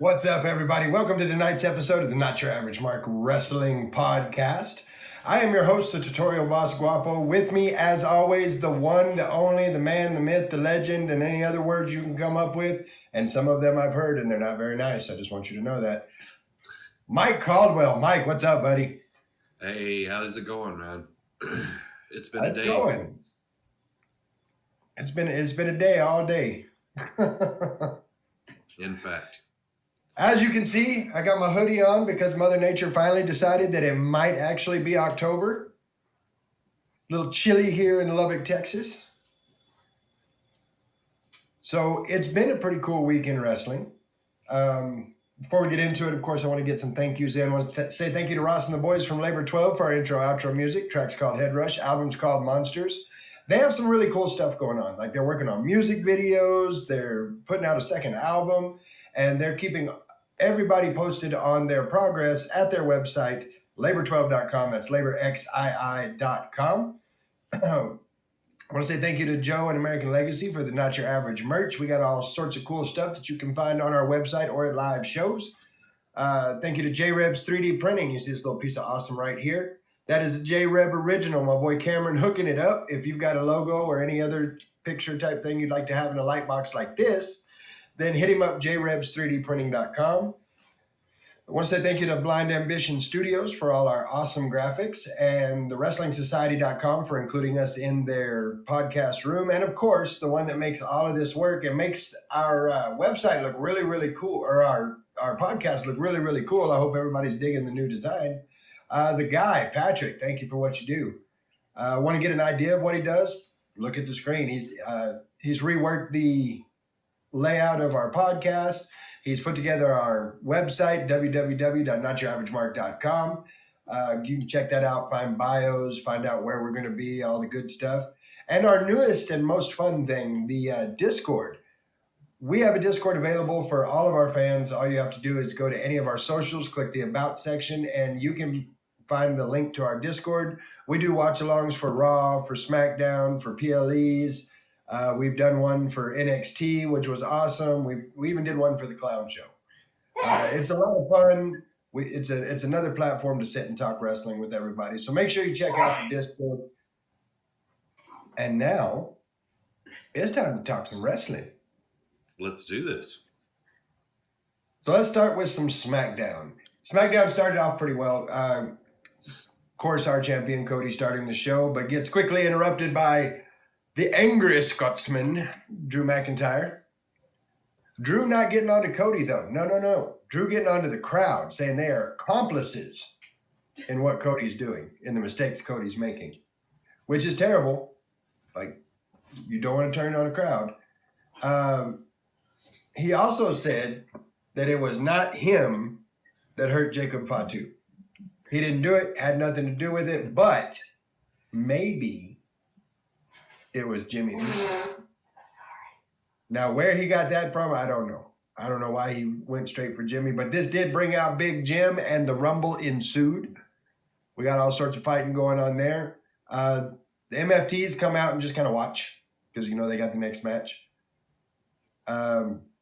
What's up, everybody? Welcome to tonight's episode of the Not Your Average Mark Wrestling Podcast. I am your host, the Tutorial Boss Guapo. With me, as always, the one, the only, the man, the myth, the legend, and any other words you can come up with. And some of them I've heard, and they're not very nice. I just want you to know that. Mike Caldwell. Mike, what's up, buddy? Hey, how's it going, man? It's been It's a day. going. It's been a day all day. In fact. As you can see, I got my hoodie on because Mother Nature finally decided that it might actually be October. A little chilly here in Lubbock, Texas. So it's been a pretty cool week in wrestling. Before we get into it, of course, I want to get some thank yous in. I want to say thank you to Ross and the boys from Labor 12 for our intro-outro music. Track's called Head Rush, album's called Monsters. They have some really cool stuff going on. Like they're working on music videos, they're putting out a second album, and they're keeping everybody posted on their progress at their website, labor12.com. That's laborxii.com. I want to say thank you to Joe and American Legacy for the Not Your Average merch. We got all sorts of cool stuff that you can find on our website or at live shows. Thank you to J-Rebs 3D Printing. You see this little piece of awesome right here. That is a J-Reb original. My boy Cameron hooking it up. If you've got a logo or any other picture type thing you'd like to have in a light box like this, then hit him up, jrebs3dprinting.com. I want to say thank you to Blind Ambition Studios for all our awesome graphics and the WrestlingSociety.com for including us in their podcast room. And of course, the one that makes all of this work and makes our website look really, really cool, or our podcast look really, really cool. I hope everybody's digging the new design. The guy, Patrick, thank you for what you do. Want to get an idea of what he does? Look at the screen. He's reworked the layout of our podcast. He's put together our website, www.notyouraverage.mark.com. You can check that out, find bios, find out where we're going to be, all the good stuff. And our newest and most fun thing, the Discord. We have a Discord available for all of our fans. All you have to do is go to any of our socials, click the About section, and you can find the link to our Discord. We do watch-alongs for Raw, for SmackDown, for PLEs. We've done one for NXT, which was awesome. We even did one for the Clown Show. It's a lot of fun. It's another platform to sit and talk wrestling with everybody. So make sure you check out the Discord. And now it's time to talk some wrestling. Let's do this. So let's start with some SmackDown. SmackDown started off pretty well. Of course, our champion Cody starting the show, but gets quickly interrupted by the angry Scotsman, Drew McIntyre. Drew not getting onto Cody, though. No. Drew getting onto the crowd, saying they are accomplices in what Cody's doing, in the mistakes Cody's making, which is terrible. Like, you don't want to turn on a crowd. He also said that it was not him that hurt Jacob Fatu. He didn't do it, had nothing to do with it, but maybe it was Jimmy. Now, where he got that from, I don't know. I don't know why he went straight for Jimmy, but this did bring out Big Jim, and the Rumble ensued. We got all sorts of fighting going on there. The MFTs come out and just kind of watch because, they got the next match.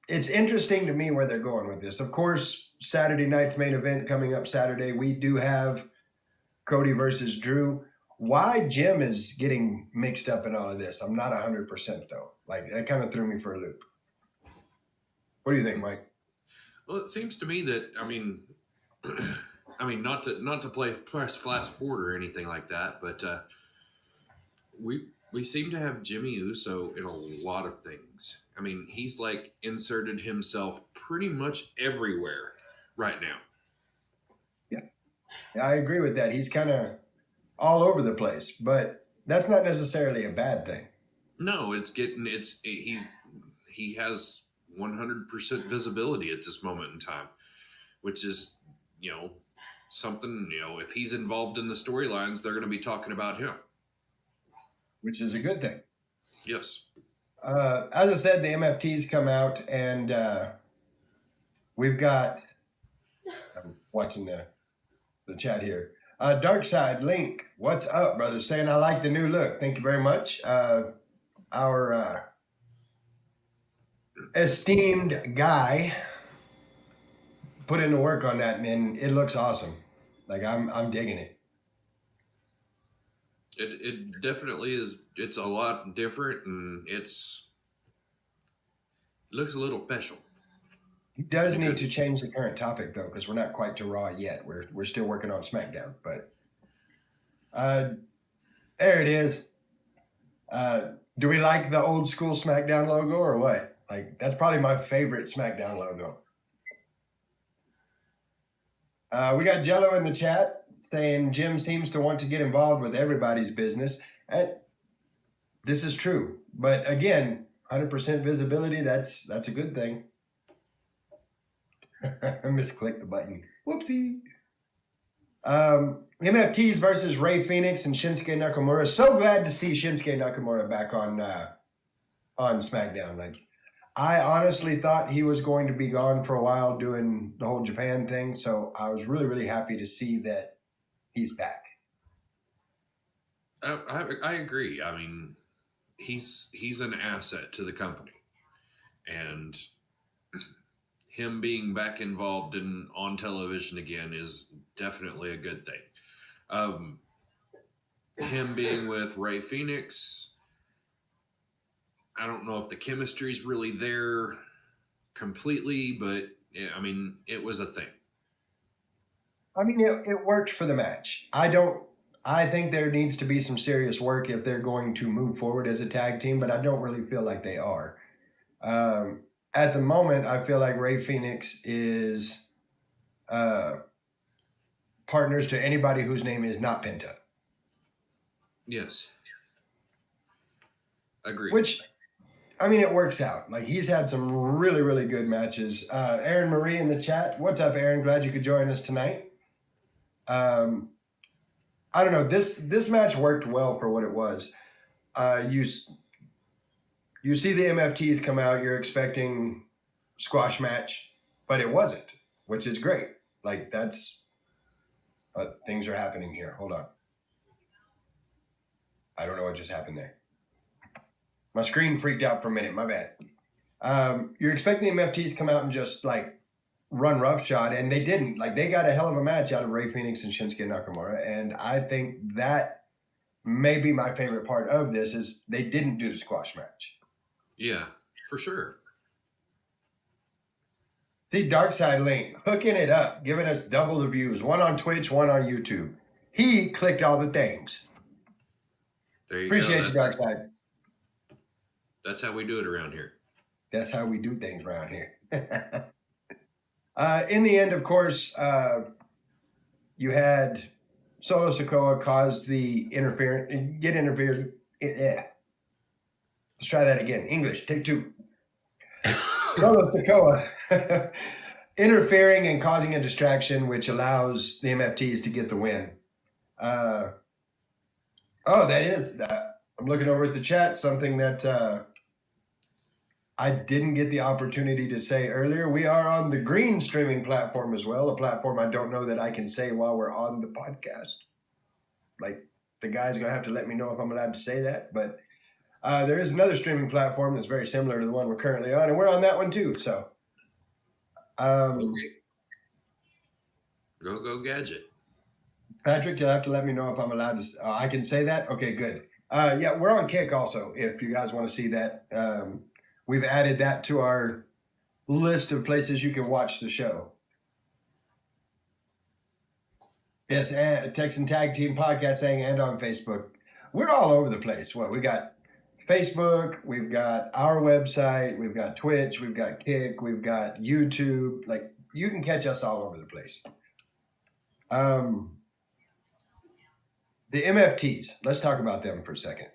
It's interesting to me where they're going with this. Of course, Saturday night's main event coming up Saturday, we do have Cody versus Drew. Why Jim is getting mixed up in all of this, I'm not 100% though. Like, that kind of threw me for a loop. What do you think, Mike? Well, it seems to me that not to play press fast forward or anything like that, but we seem to have Jimmy Uso in a lot of things. I mean, he's like inserted himself pretty much everywhere right now. Yeah, I agree with that. He's kind of all over the place, but that's not necessarily a bad thing. No, he has 100% visibility at this moment in time, which is, something, if he's involved in the storylines, they're going to be talking about him. Which is a good thing. Yes. As I said, the MFTs come out, and we've got, I'm watching the chat here. Dark Side Link, what's up, brother? Saying I like the new look. Thank you very much. Our esteemed guy put in the work on that, and it looks awesome. Like I'm digging it. It definitely is. It's a lot different, and it looks a little special. He does need to change the current topic though, because we're not quite to Raw yet. We're still working on SmackDown, but there it is. Do we like the old school SmackDown logo or what? Like, that's probably my favorite SmackDown logo. We got Jello in the chat saying Jim seems to want to get involved with everybody's business. And this is true. But again, 100% visibility, that's a good thing. I misclicked the button. Whoopsie. MFTs versus Rey Fenix and Shinsuke Nakamura. So glad to see Shinsuke Nakamura back on SmackDown. Like, I honestly thought he was going to be gone for a while doing the whole Japan thing. So I was really, really happy to see that he's back. I agree. I mean, he's an asset to the company, and him being back involved on television again is definitely a good thing. Him being with Rey Fenix, I don't know if the chemistry is really there completely, but I mean, it was a thing. I mean, it worked for the match. I think there needs to be some serious work if they're going to move forward as a tag team, but I don't really feel like they are. At the moment, I feel like Rey Fenix is partners to anybody whose name is not Penta. Yes. Agreed. Which, I mean, it works out. Like, he's had some really, really good matches. Aaron Marie in the chat. What's up, Aaron? Glad you could join us tonight. I don't know. This match worked well for what it was. You see the MFTs come out, you're expecting squash match, but it wasn't, which is great. Like, that's things are happening here. Hold on. I don't know what just happened there. My screen freaked out for a minute. My bad. You're expecting the MFTs come out and just like run roughshod, and they didn't. Like, they got a hell of a match out of Rey Fenix and Shinsuke Nakamura, and I think that may be my favorite part of this is they didn't do the squash match. Yeah, for sure. See, Darkside Link hooking it up, giving us double the views, one on Twitch, one on YouTube. He clicked all the things. There you Appreciate go. you, Darkside. That's how we do it around here. That's how we do things around here. In the end, of course, you had Solo Sikoa cause the interference, get interfered. Yeah. Let's try that again. English, take two. Solo Sikoa interfering and causing a distraction, which allows the MFTs to get the win. That is that. I'm looking over at the chat, something that I didn't get the opportunity to say earlier. We are on the Green streaming platform as well, a platform I don't know that I can say while we're on the podcast. Like, the guy's going to have to let me know if I'm allowed to say that. But there is another streaming platform that's very similar to the one we're currently on, and we're on that one too. So, Go Gadget. Patrick, you'll have to let me know if I'm allowed to. I can say that? Okay, good. Yeah, we're on Kick also, if you guys want to see that. We've added that to our list of places you can watch the show. Yes, and Texan Tag Team Podcast saying, and on Facebook. We're all over the place. What we got? Facebook, we've got our website, we've got Twitch, we've got Kick, we've got YouTube. Like, you can catch us all over the place. The MFTs, let's talk about them for a second.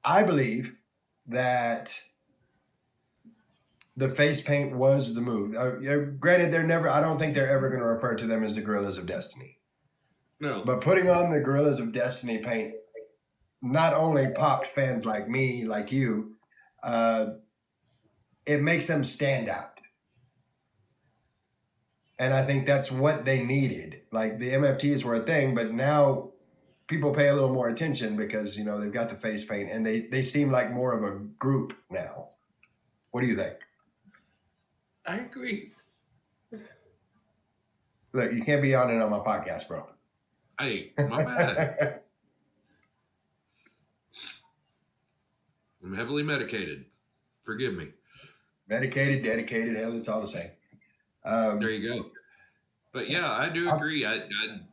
I believe that the face paint was the move. Granted, I don't think they're ever going to refer to them as the Gorillas of Destiny. No. But putting on the Gorillas of Destiny paint not only popped fans like me, like you, it makes them stand out. And I think that's what they needed. Like, the MFTs were a thing, but now people pay a little more attention because, you know, they've got the face paint and they seem like more of a group now. What do you think? I agree. Look, you can't be on it on my podcast, bro. Hey, my bad. I'm heavily medicated. Forgive me. Medicated, dedicated, hell, it's all the same. There you go. But yeah, I do agree.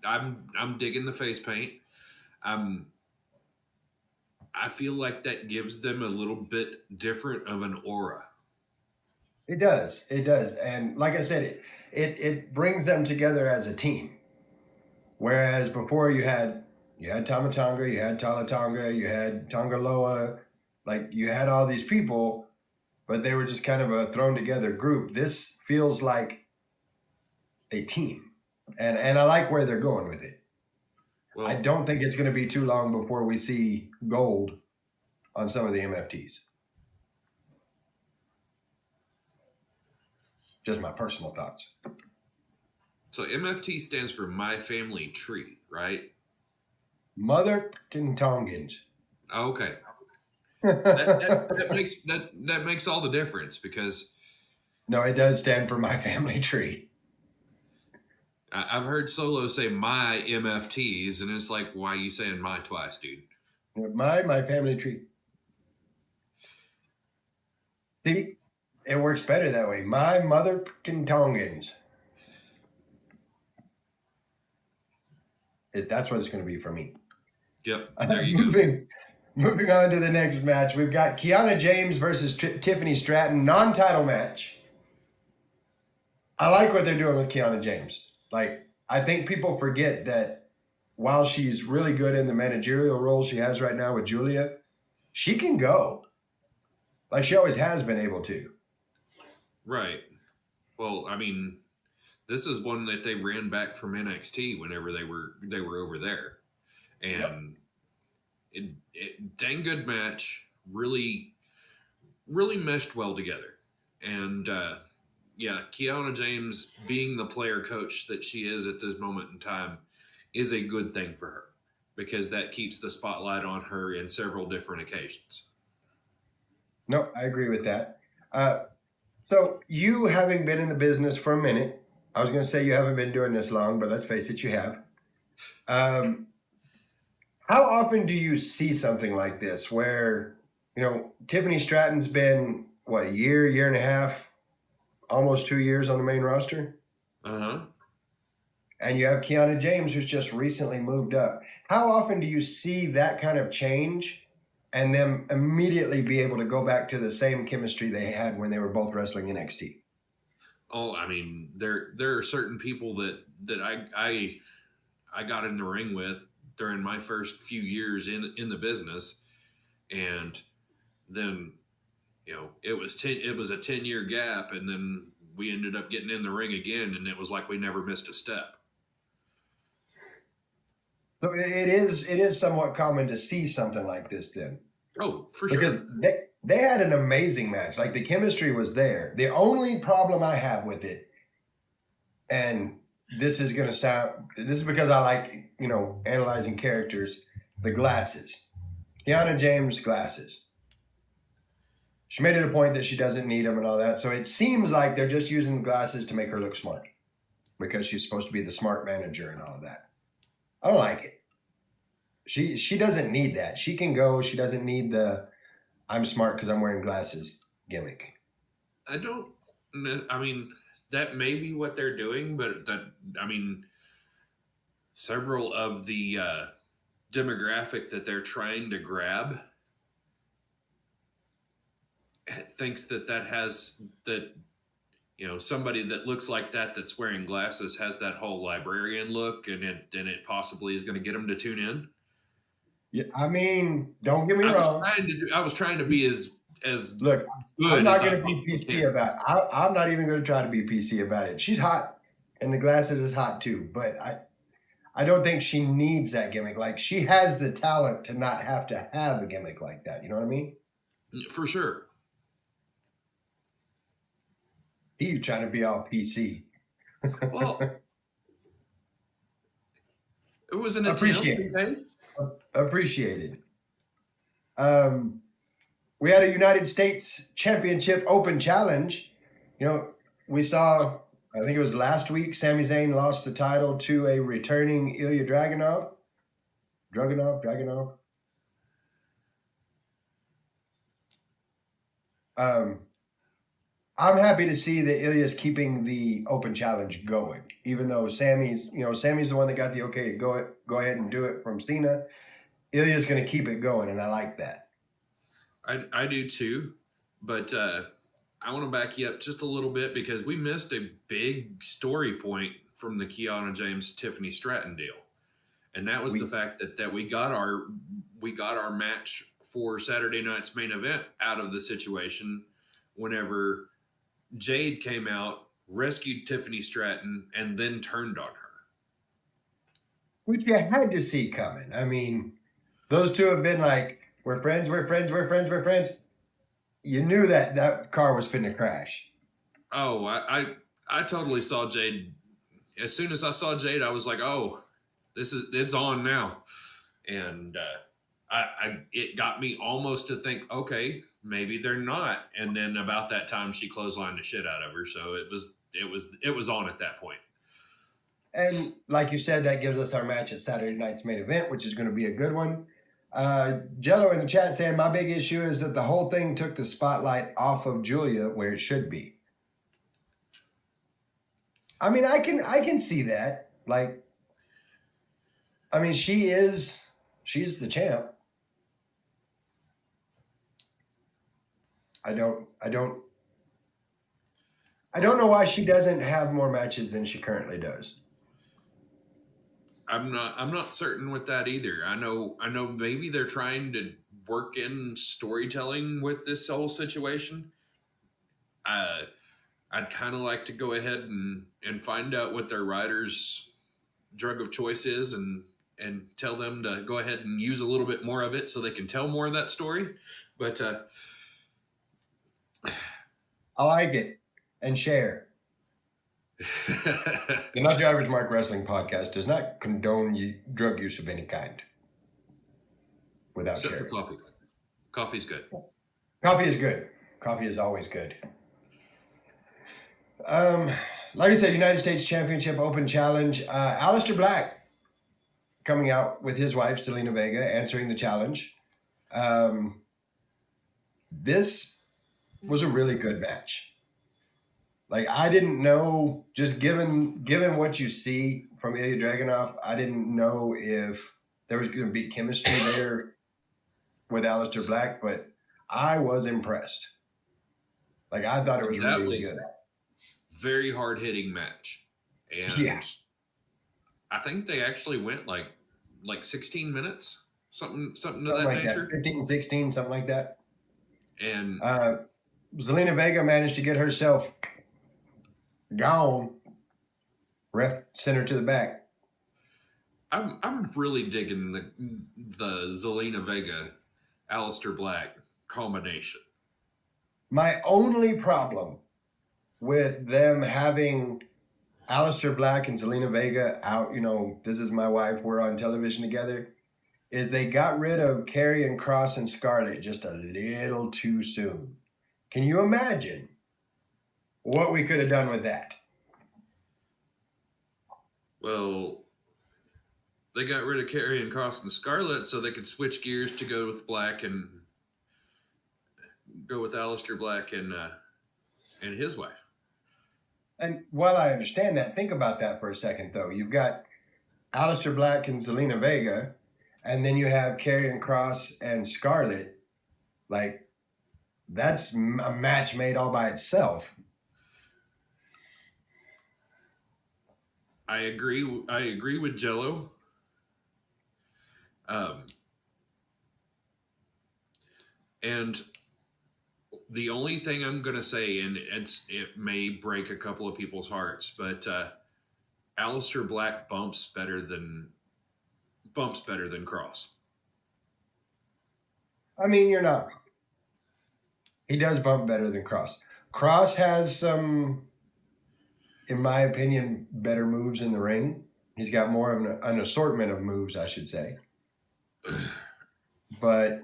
I'm digging the face paint. I feel like that gives them a little bit different of an aura. It does. It does. And like I said, it brings them together as a team. Whereas before you had Tama Tonga, you had Tala Tonga, you had Tonga Loa, like you had all these people, but they were just kind of a thrown together group. This feels like a team. And I like where they're going with it. Well, I don't think it's going to be too long before we see gold on some of the MFTs. Just my personal thoughts. so MFT stands for My Family Tree, right? Mother Tongans. Okay. That makes all the difference because No, it does stand for My Family Tree. I've heard Solo say my MFTs, and it's like, why are you saying my twice, dude? My Family Tree. See, it works better that way. My Mother Tongans. That's what it's going to be for me. Yep. There you go. Moving on to the next match, we've got Kiana James versus Tiffany Stratton, non-title match. I like what they're doing with Kiana James. Like, I think people forget that while she's really good in the managerial role she has right now with Julia, she can go. Like she always has been able to. Right. Well, I mean, this is one that they ran back from NXT whenever they were over there, and dang good match. Really, really meshed well together, and yeah, Kiana James being the player coach that she is at this moment in time is a good thing for her because that keeps the spotlight on her in several different occasions. No, I agree with that. So you having been in the business for a minute, I was going to say you haven't been doing this long, but let's face it, you have. How often do you see something like this where, Tiffany Stratton's been, what, a year and a half, almost 2 years on the main roster? Uh-huh. And you have Kiana James, who's just recently moved up. How often do you see that kind of change and them immediately be able to go back to the same chemistry they had when they were both wrestling NXT? Oh, I mean, there are certain people that I got in the ring with during my first few years in the business, and then it was a 10-year gap, and then we ended up getting in the ring again, and it was like we never missed a step. So it is somewhat common to see something like this then. Oh, for sure. Because they had an amazing match. Like the chemistry was there. The only problem I have with it, and this is because I like, analyzing characters, the glasses. Kiana James glasses. She made it a point that she doesn't need them and all that. So it seems like they're just using glasses to make her look smart because she's supposed to be the smart manager and all of that. I don't like it. She doesn't need that. She can go. She doesn't need the I'm smart because I'm wearing glasses gimmick. I mean, that may be what they're doing, but several of the demographic that they're trying to grab thinks that has that somebody that looks like that's wearing glasses has that whole librarian look, and it possibly is going to get them to tune in. Yeah, I mean, don't get me wrong. I was trying to be as look. Good I'm not going to be PC about it. I'm not even going to try to be PC about it. She's hot, and the glasses is hot too. But I don't think she needs that gimmick. Like she has the talent to not have to have a gimmick like that. You know what I mean? For sure. He's trying to be all PC. Well, it was an appreciated. Appreciated. We had a United States Championship Open Challenge. We saw I think it was last week, Sami Zayn lost the title to a returning Ilya Dragunov. Dragunov. I'm happy to see that Ilya's keeping the open challenge going, even though Sammy's the one that got the okay to go ahead and do it from Cena. Ilya's going to keep it going, and I like that. I do too, but I want to back you up just a little bit because we missed a big story point from the Kiana James Tiffany Stratton deal, and that was the fact that we got our match for Saturday night's main event out of the situation whenever Jade came out, rescued Tiffany Stratton, and then turned on her. Which you had to see coming. I mean, those two have been like, we're friends. You knew that car was finna crash. Oh, I totally saw Jade. As soon as I saw Jade, I was like, oh, it's on now. And it got me almost to think, okay, maybe they're not. And then about that time, she clotheslined the shit out of her. So it was on at that point. And like you said, that gives us our match at Saturday night's main event, which is going to be a good one. Jello in the chat saying my big issue is that the whole thing took the spotlight off of Julia where it should be. I mean, I can see that. Like, I mean, she's the champ. I don't know why she doesn't have more matches than she currently does. I'm not certain with that either. I know maybe they're trying to work in storytelling with this whole situation. I'd kind of like to go ahead and find out what their writer's drug of choice is and tell them to go ahead and use a little bit more of it so they can tell more of that story. But I like it. And share. The Not Your Average Mark Wrestling Podcast does not condone drug use of any kind. Without except sharing. for coffee. Coffee's good. Coffee is good. Coffee is always good. Like I said, United States Championship Open Challenge. Aleister Black coming out with his wife, Zelina Vega, answering the challenge. This was a really good match. Like, I didn't know, just given what you see from Ilya Dragunov, I didn't know if there was going to be chemistry there with Aleister Black, but I was impressed. Like, I thought it was really good. Very hard-hitting match. And yeah. I think they actually went like 16 minutes, something to that like nature. 15, 16, something like that. And Zelina Vega managed to get herself gone. Ref sent her to the back. I'm really digging the Zelina Vega, Aleister Black combination. My only problem with them having Aleister Black and Zelina Vega out, this is my wife, we're on television together, is they got rid of Karrion Kross and Scarlett just a little too soon. Can you imagine what we could have done with that? Well, they got rid of Karrion Kross and Scarlett so they could switch gears to go with Black and go with Aleister Black and his wife. And while I understand that, think about that for a second, though. You've got Aleister Black and Zelina Vega, and then you have Karrion Kross and Scarlett. Like, that's a match made all by itself. I agree with Jello. And the only thing I'm going to say, and it may break a couple of people's hearts, but Aleister Black bumps better than Kross. I mean, you're not wrong. He does bump better than Kross. Kross has some, in my opinion, better moves in the ring. He's got more of an assortment of moves, I should say. But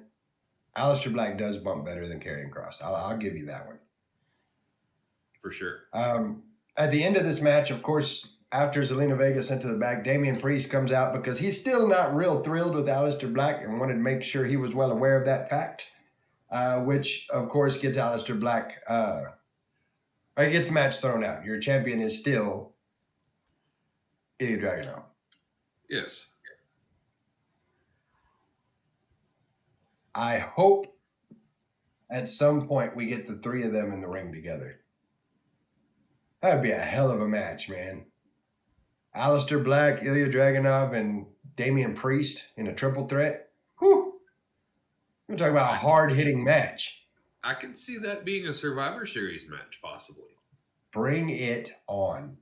Aleister Black does bump better than Karrion Kross. I'll give you that one. For sure. At the end of this match, of course, after Zelina Vega sent to the back, Damian Priest comes out because he's still not real thrilled with Aleister Black and wanted to make sure he was well aware of that fact, which, of course, gets Aleister Black, or gets the match thrown out. Your champion is still Ilya Dragunov. Yes. I hope at some point we get the three of them in the ring together. That'd be a hell of a match, man. Aleister Black, Ilya Dragunov, and Damian Priest in a triple threat. Whew. We're talking about a hard-hitting match. I can see that being a Survivor Series match, possibly. Bring it on.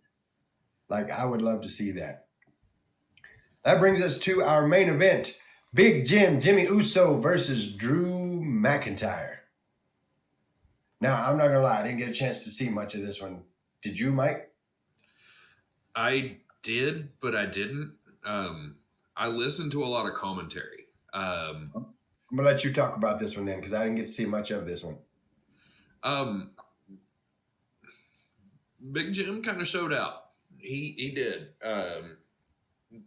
Like, I would love to see that. That brings us to our main event. Big Jim, Jimmy Uso versus Drew McIntyre. Now, I'm not going to lie. I didn't get a chance to see much of this one. Did you, Mike? I did, but I didn't. I listened to a lot of commentary. I'm going to let you talk about this one then, because I didn't get to see much of this one. Big Jim kind of showed out. He did.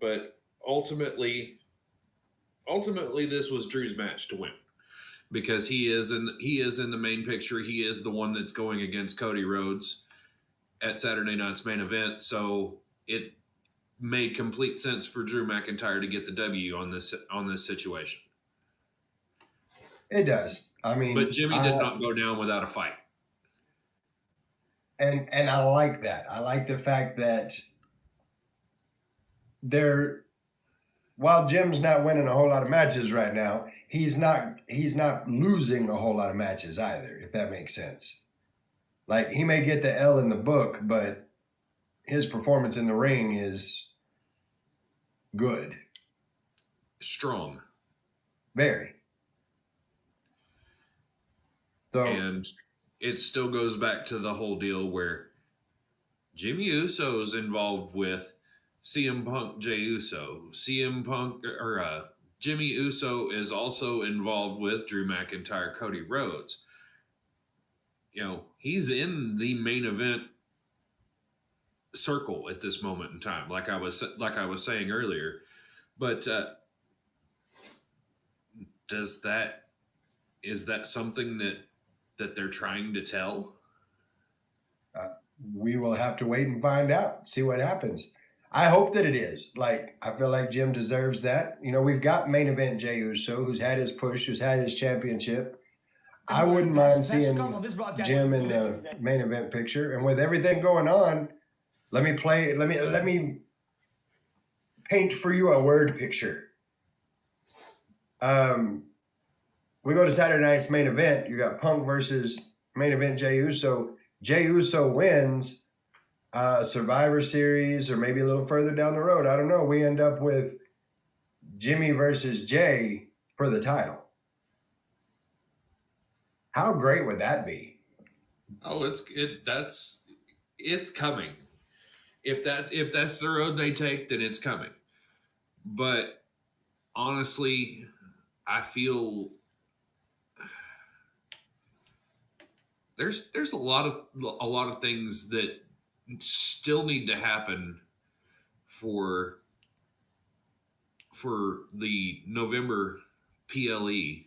But ultimately this was Drew's match to win. Because he is in the main picture. He is the one that's going against Cody Rhodes at Saturday night's main event. So it made complete sense for Drew McIntyre to get the W on this situation. It does. I mean, but Jimmy did not go down without a fight. And I like that. I like the fact that while Jim's not winning a whole lot of matches right now, he's not losing a whole lot of matches either, if that makes sense. Like, he may get the L in the book, but his performance in the ring is good. Strong. Very. So, and it still goes back to the whole deal where Jimmy Uso is involved with CM Punk, Jey Uso. Jimmy Uso is also involved with Drew McIntyre, Cody Rhodes. He's in the main event circle at this moment in time, like I was saying earlier. But is that something that they're trying to tell? We will have to wait and find out, see what happens. I hope that it is. Like, I feel like Jim deserves that. We've got main event Jey Uso, who's had his push, who's had his championship. I wouldn't mind seeing Jim in the main event picture. And with everything going on, let me paint for you a word picture. We go to Saturday night's main event. You got Punk versus main event Jey Uso. Jey Uso wins Survivor Series, or maybe a little further down the road. I don't know. We end up with Jimmy versus Jey for the title. How great would that be? Oh, it's coming. If that's the road they take, then it's coming. But honestly, I feel there's a lot of things that still need to happen for the November PLE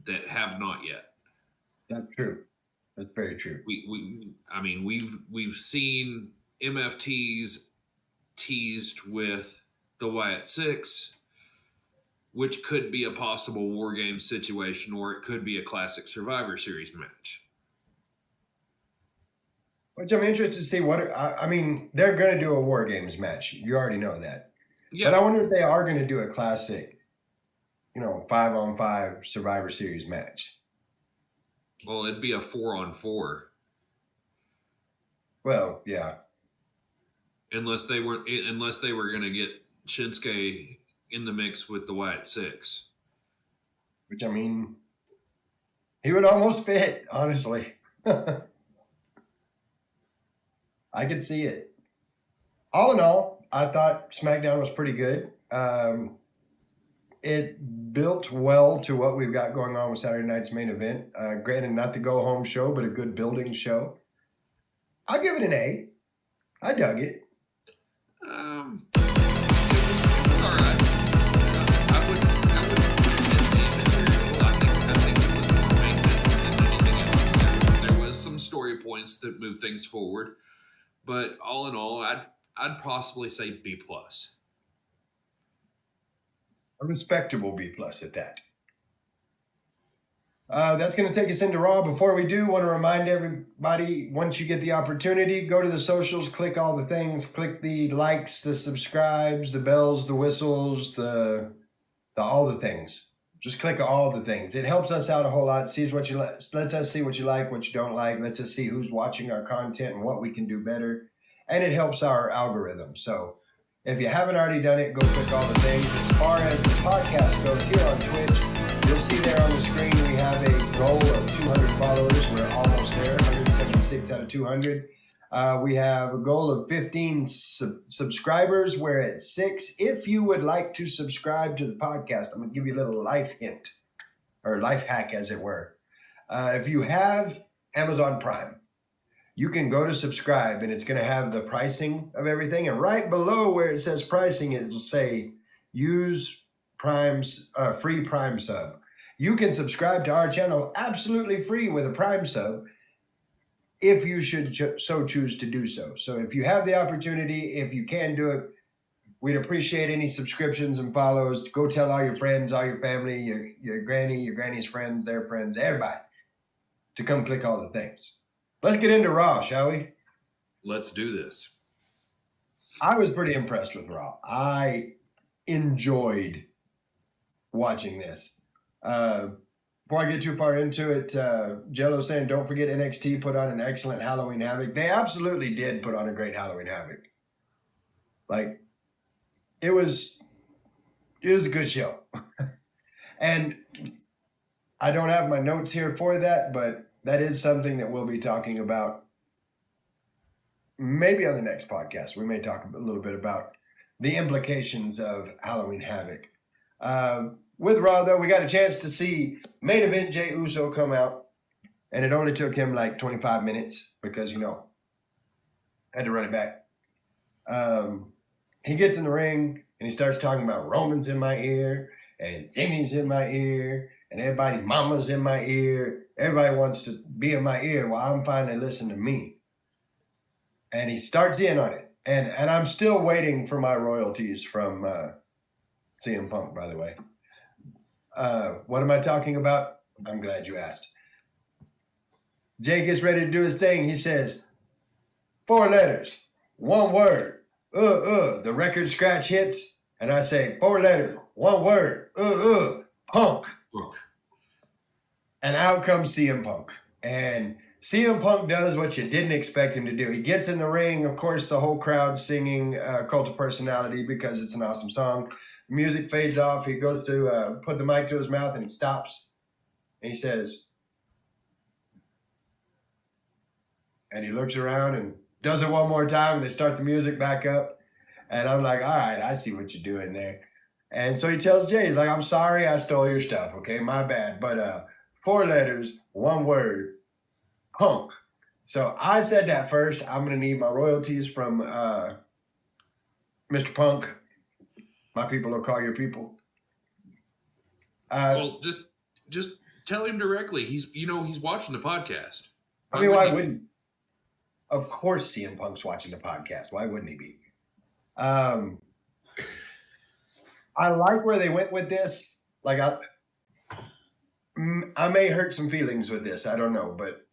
that have not yet. That's true. That's very true. We've seen MFTs teased with the Wyatt Six, which could be a possible War Games situation, or it could be a classic Survivor Series match. Which I'm interested to see they're going to do a War Games match. You already know that. Yeah. But I wonder if they are going to do a classic, 5-on-5 Survivor Series match. Well, it'd be a 4-on-4. Well, yeah. Unless they were going to get Shinsuke in the mix with the Wyatt Six. Which, he would almost fit, honestly. I could see it. All in all, I thought SmackDown was pretty good. It built well to what we've got going on with Saturday night's main event. Granted, not the go-home show, but a good building show. I'll give it an A. I dug it. It was all right. I wouldn't put it in the material. I think it was more maintenance than anything else. There was some story points that moved things forward, but all in all, I'd possibly say B plus. A respectable B plus at that. That's going to take us into Raw. Before we do, want to remind everybody, once you get the opportunity, go to the socials, click all the things, click the likes, the subscribes, the bells, the whistles, the all the things. Just click all the things. It helps us out a whole lot. Sees what you like. Lets us see what you like, what you don't like. Lets us see who's watching our content and what we can do better. And it helps our algorithm. So if you haven't already done it, go click all the things. As far as the podcast goes here on Twitch, you'll see there on the screen we have a goal of 200 followers. We're almost there, 176 out of 200. We have a goal of 15 subscribers. We're at 6. If you would like to subscribe to the podcast, I'm going to give you a little life hint, or life hack, as it were. If you have Amazon Prime, you can go to subscribe, and it's going to have the pricing of everything. And right below where it says pricing, it will say use Prime's free Prime sub. You can subscribe to our channel absolutely free with a Prime sub if you should so choose to do so. So if you have the opportunity, if you can do it, we'd appreciate any subscriptions and follows. Go tell all your friends, all your family, your granny, your granny's friends, their friends, everybody to come click all the things. Let's get into Raw, shall we? Let's do this. I was pretty impressed with Raw. I enjoyed watching this. Before I get too far into it, Jello saying, don't forget NXT put on an excellent Halloween Havoc. They absolutely did put on a great Halloween Havoc. Like, it was a good show. And I don't have my notes here for that, but that is something that we'll be talking about maybe on the next podcast. We may talk a little bit about the implications of Halloween Havoc. With Raw, though, we got a chance to see main event Jey Uso come out, and it only took him like 25 minutes because, had to run it back. He gets in the ring, and he starts talking about Roman's in my ear, and Jimmy's in my ear, and everybody's mama's in my ear. Everybody wants to be in my ear while I'm finally listening to me. And he starts in on it. And I'm still waiting for my royalties from CM Punk, by the way. What am I talking about? I'm glad you asked. Jay gets ready to do his thing. He says, 4 letters, 1 word. The record scratch hits. And I say, 4 letters, 1 word. Punk. And out comes CM Punk. And CM Punk does what you didn't expect him to do. He gets in the ring. Of course, the whole crowd singing Cult of Personality because it's an awesome song. Music fades off. He goes to put the mic to his mouth, and he stops. And he says, and he looks around and does it one more time, and they start the music back up. And I'm like, all right, I see what you're doing there. And so he tells Jay, he's like, I'm sorry I stole your stuff, okay? My bad. But 4 letters, 1 word, Punk. So I said that first. I'm going to need my royalties from Mr. Punk. My people will call your people. Well, just tell him directly. He's watching the podcast. I mean, why wouldn't? Of course, CM Punk's watching the podcast. Why wouldn't he be? I like where they went with this. Like, I may hurt some feelings with this. I don't know, but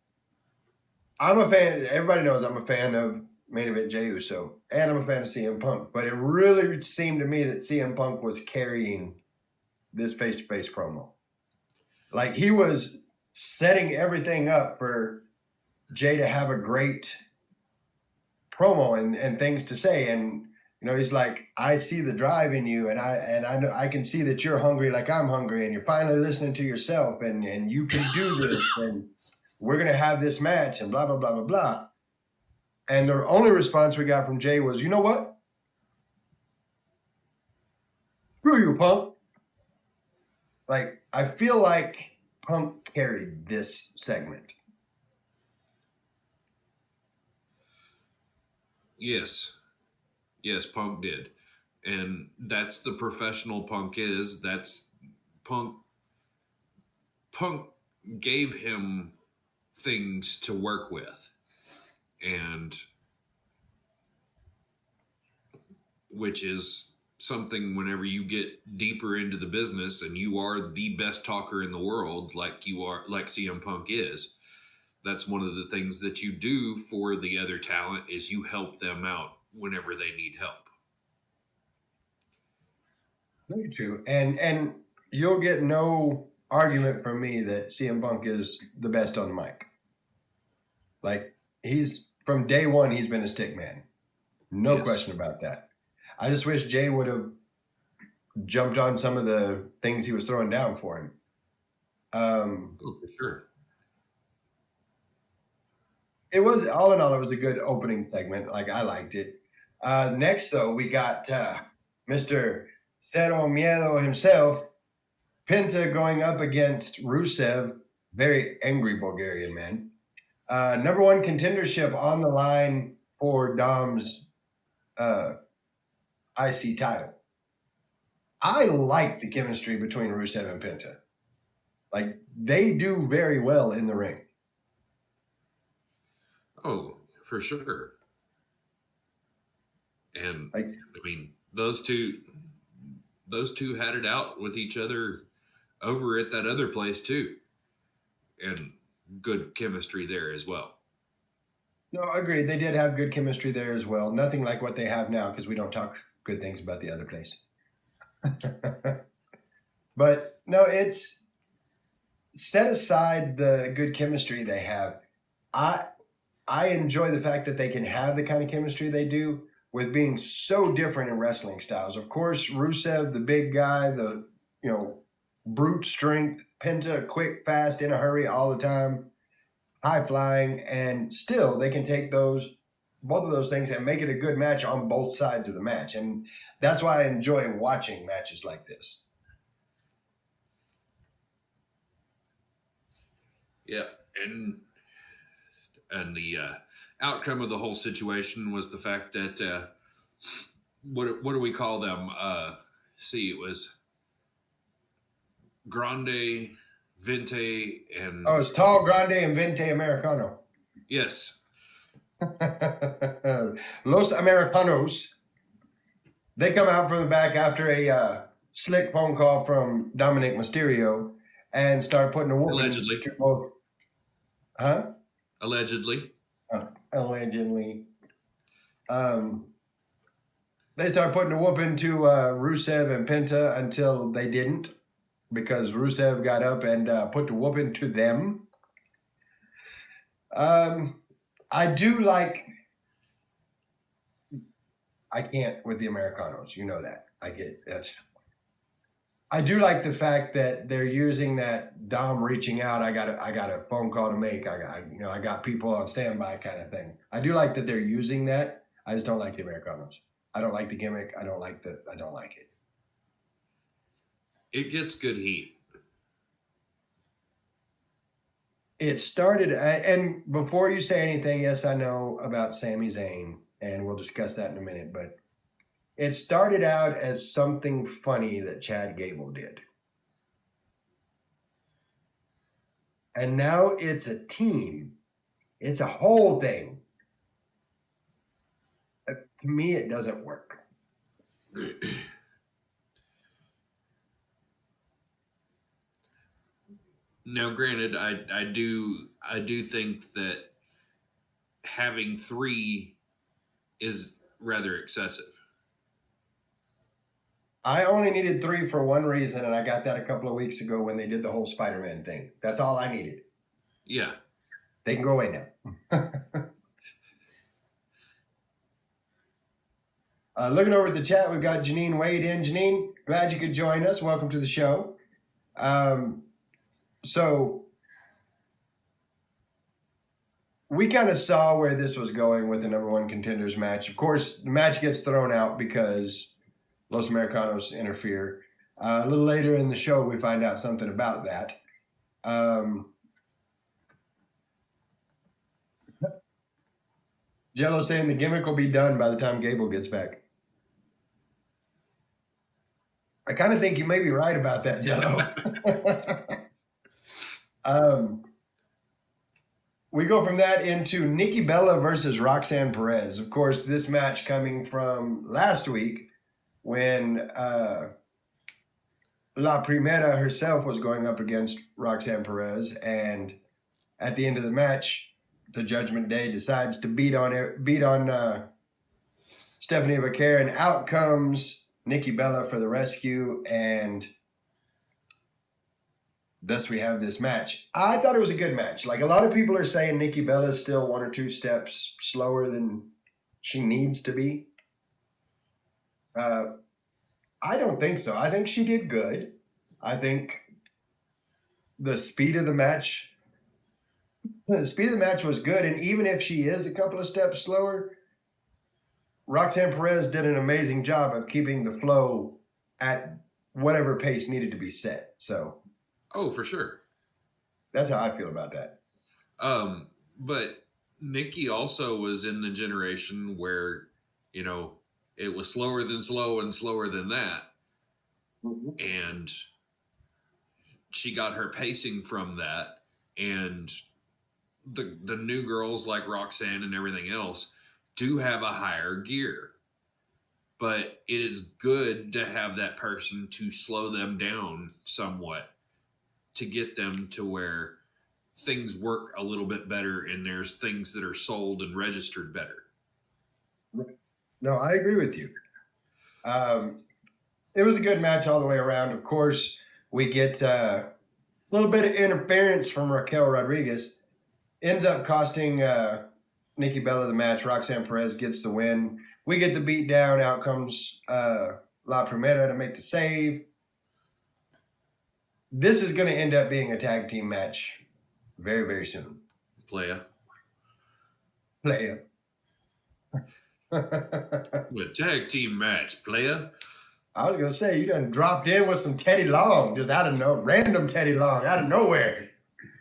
I'm a fan. Everybody knows I'm a fan of main event Jey Uso, and I'm a fan of CM Punk. But it really seemed to me that CM Punk was carrying this face-to-face promo. Like, he was setting everything up for Jay to have a great promo and things to say. And, he's like, I see the drive in you, and I know I can see that you're hungry like I'm hungry, and you're finally listening to yourself, and you can do this, and we're going to have this match, and blah, blah, blah, blah, blah. And the only response we got from Jay was, you know what? Screw you, Punk. Like, I feel like Punk carried this segment. Yes, yes, Punk did, and that's the professional Punk is. That's Punk. Punk gave him things to work with, and which is something whenever you get deeper into the business and you are the best talker in the world, like you are, like CM Punk is. That's one of the things that you do for the other talent is you help them out whenever they need help. Very true. And you'll get no argument from me that CM Punk is the best on the mic. Like, he's from day one, he's been a stick man. No Yes. question about that. I just wish Jay would have jumped on some of the things he was throwing down for him. Oh, for sure. It was, all in all, it was a good opening segment. Like, I liked it. Next, though, we got Mr. Cero Miedo himself, Penta, going up against Rusev, very angry Bulgarian man. Number one contendership on the line for Dom's IC title. I like the chemistry between Rusev and Penta. Like, they do very well in the ring. Oh, for sure. And Like, I mean, those two had it out with each other over at that other place too, and good chemistry there as well. no, agreed. They did have good chemistry there as well. Nothing like what they have now because we don't talk good things about the other place. But no, it's set aside the good chemistry they have. I enjoy the fact that they can have the kind of chemistry they do with being so different in wrestling styles. Of course, Rusev, the big guy, the brute strength, Penta, quick, fast, in a hurry all the time, high flying, and still they can take both of those things and make it a good match on both sides of the match. And that's why I enjoy watching matches like this. Yeah, and the outcome of the whole situation was the fact that what do we call them? See, it was Grande, Vente, and it's Tall, Grande, and Vente Americano. Yes. Los Americanos. They come out from the back after a slick phone call from Dominic Mysterio and start putting a whooping Allegedly. to both. Huh? Allegedly. Allegedly. They start putting a whooping to Rusev and Penta until they didn't, because Rusev got up and put the whooping to them. I do like. I can't with the Americanos. You know that. I get that's. I do like the fact that they're using that Dom reaching out. I got a phone call to make. I got people on standby kind of thing. I do like that they're using that. I just don't like the Americanos. I don't like the gimmick. I don't like it. It gets good heat. It started, and before you say anything, yes, I know about Sami Zayn, and we'll discuss that in a minute, but it started out as something funny that Chad Gable did. And now it's a team. It's a whole thing. To me, it doesn't work. Now, granted, I do think that having 3 is rather excessive. I only needed 3 for one reason, and I got that a couple of weeks ago when they did the whole Spider-Man thing. That's all I needed. Yeah. They can go away now. Looking over at the chat, we've got Janine Wade in. Janine, glad you could join us. Welcome to the show. So we kind of saw where this was going with the number one contenders match. Of course, the match gets thrown out because Los Americanos interfere. A little later in the show, we find out something about that. Jello saying the gimmick will be done by the time Gable gets back. I kind of think you may be right about that, Jello. We go from that into Nikki Bella versus Roxanne Perez. Of course, this match coming from last week when La Primera herself was going up against Roxanne Perez, and at the end of the match, the Judgment Day decides to beat on Stephanie Vaquer, and out comes Nikki Bella for the rescue, and thus we have this match. I thought it was a good match. Like, a lot of people are saying Nikki Bella is still 1 or 2 steps slower than she needs to be. I don't think so. I think she did good. I think the speed of the match was good. And even if she is a couple of steps slower, Roxanne Perez did an amazing job of keeping the flow at whatever pace needed to be set. So, oh, for sure. That's how I feel about that. But Nikki also was in the generation where, it was slower than slow and slower than that. Mm-hmm. And she got her pacing from that. And the new girls like Roxanne and everything else do have a higher gear. But it is good to have that person to slow them down somewhat to get them to where things work a little bit better and there's things that are sold and registered better. No, I agree with you. It was a good match all the way around. Of course, we get a little bit of interference from Raquel Rodriguez. Ends up costing Nikki Bella the match. Roxanne Perez gets the win. We get the beat down. Out comes La Primera to make the save. This is going to end up being a tag team match very, very soon. Playa. What tag team match, playa? I was going to say, you done dropped in with some Teddy Long, just out of random Teddy Long, out of nowhere.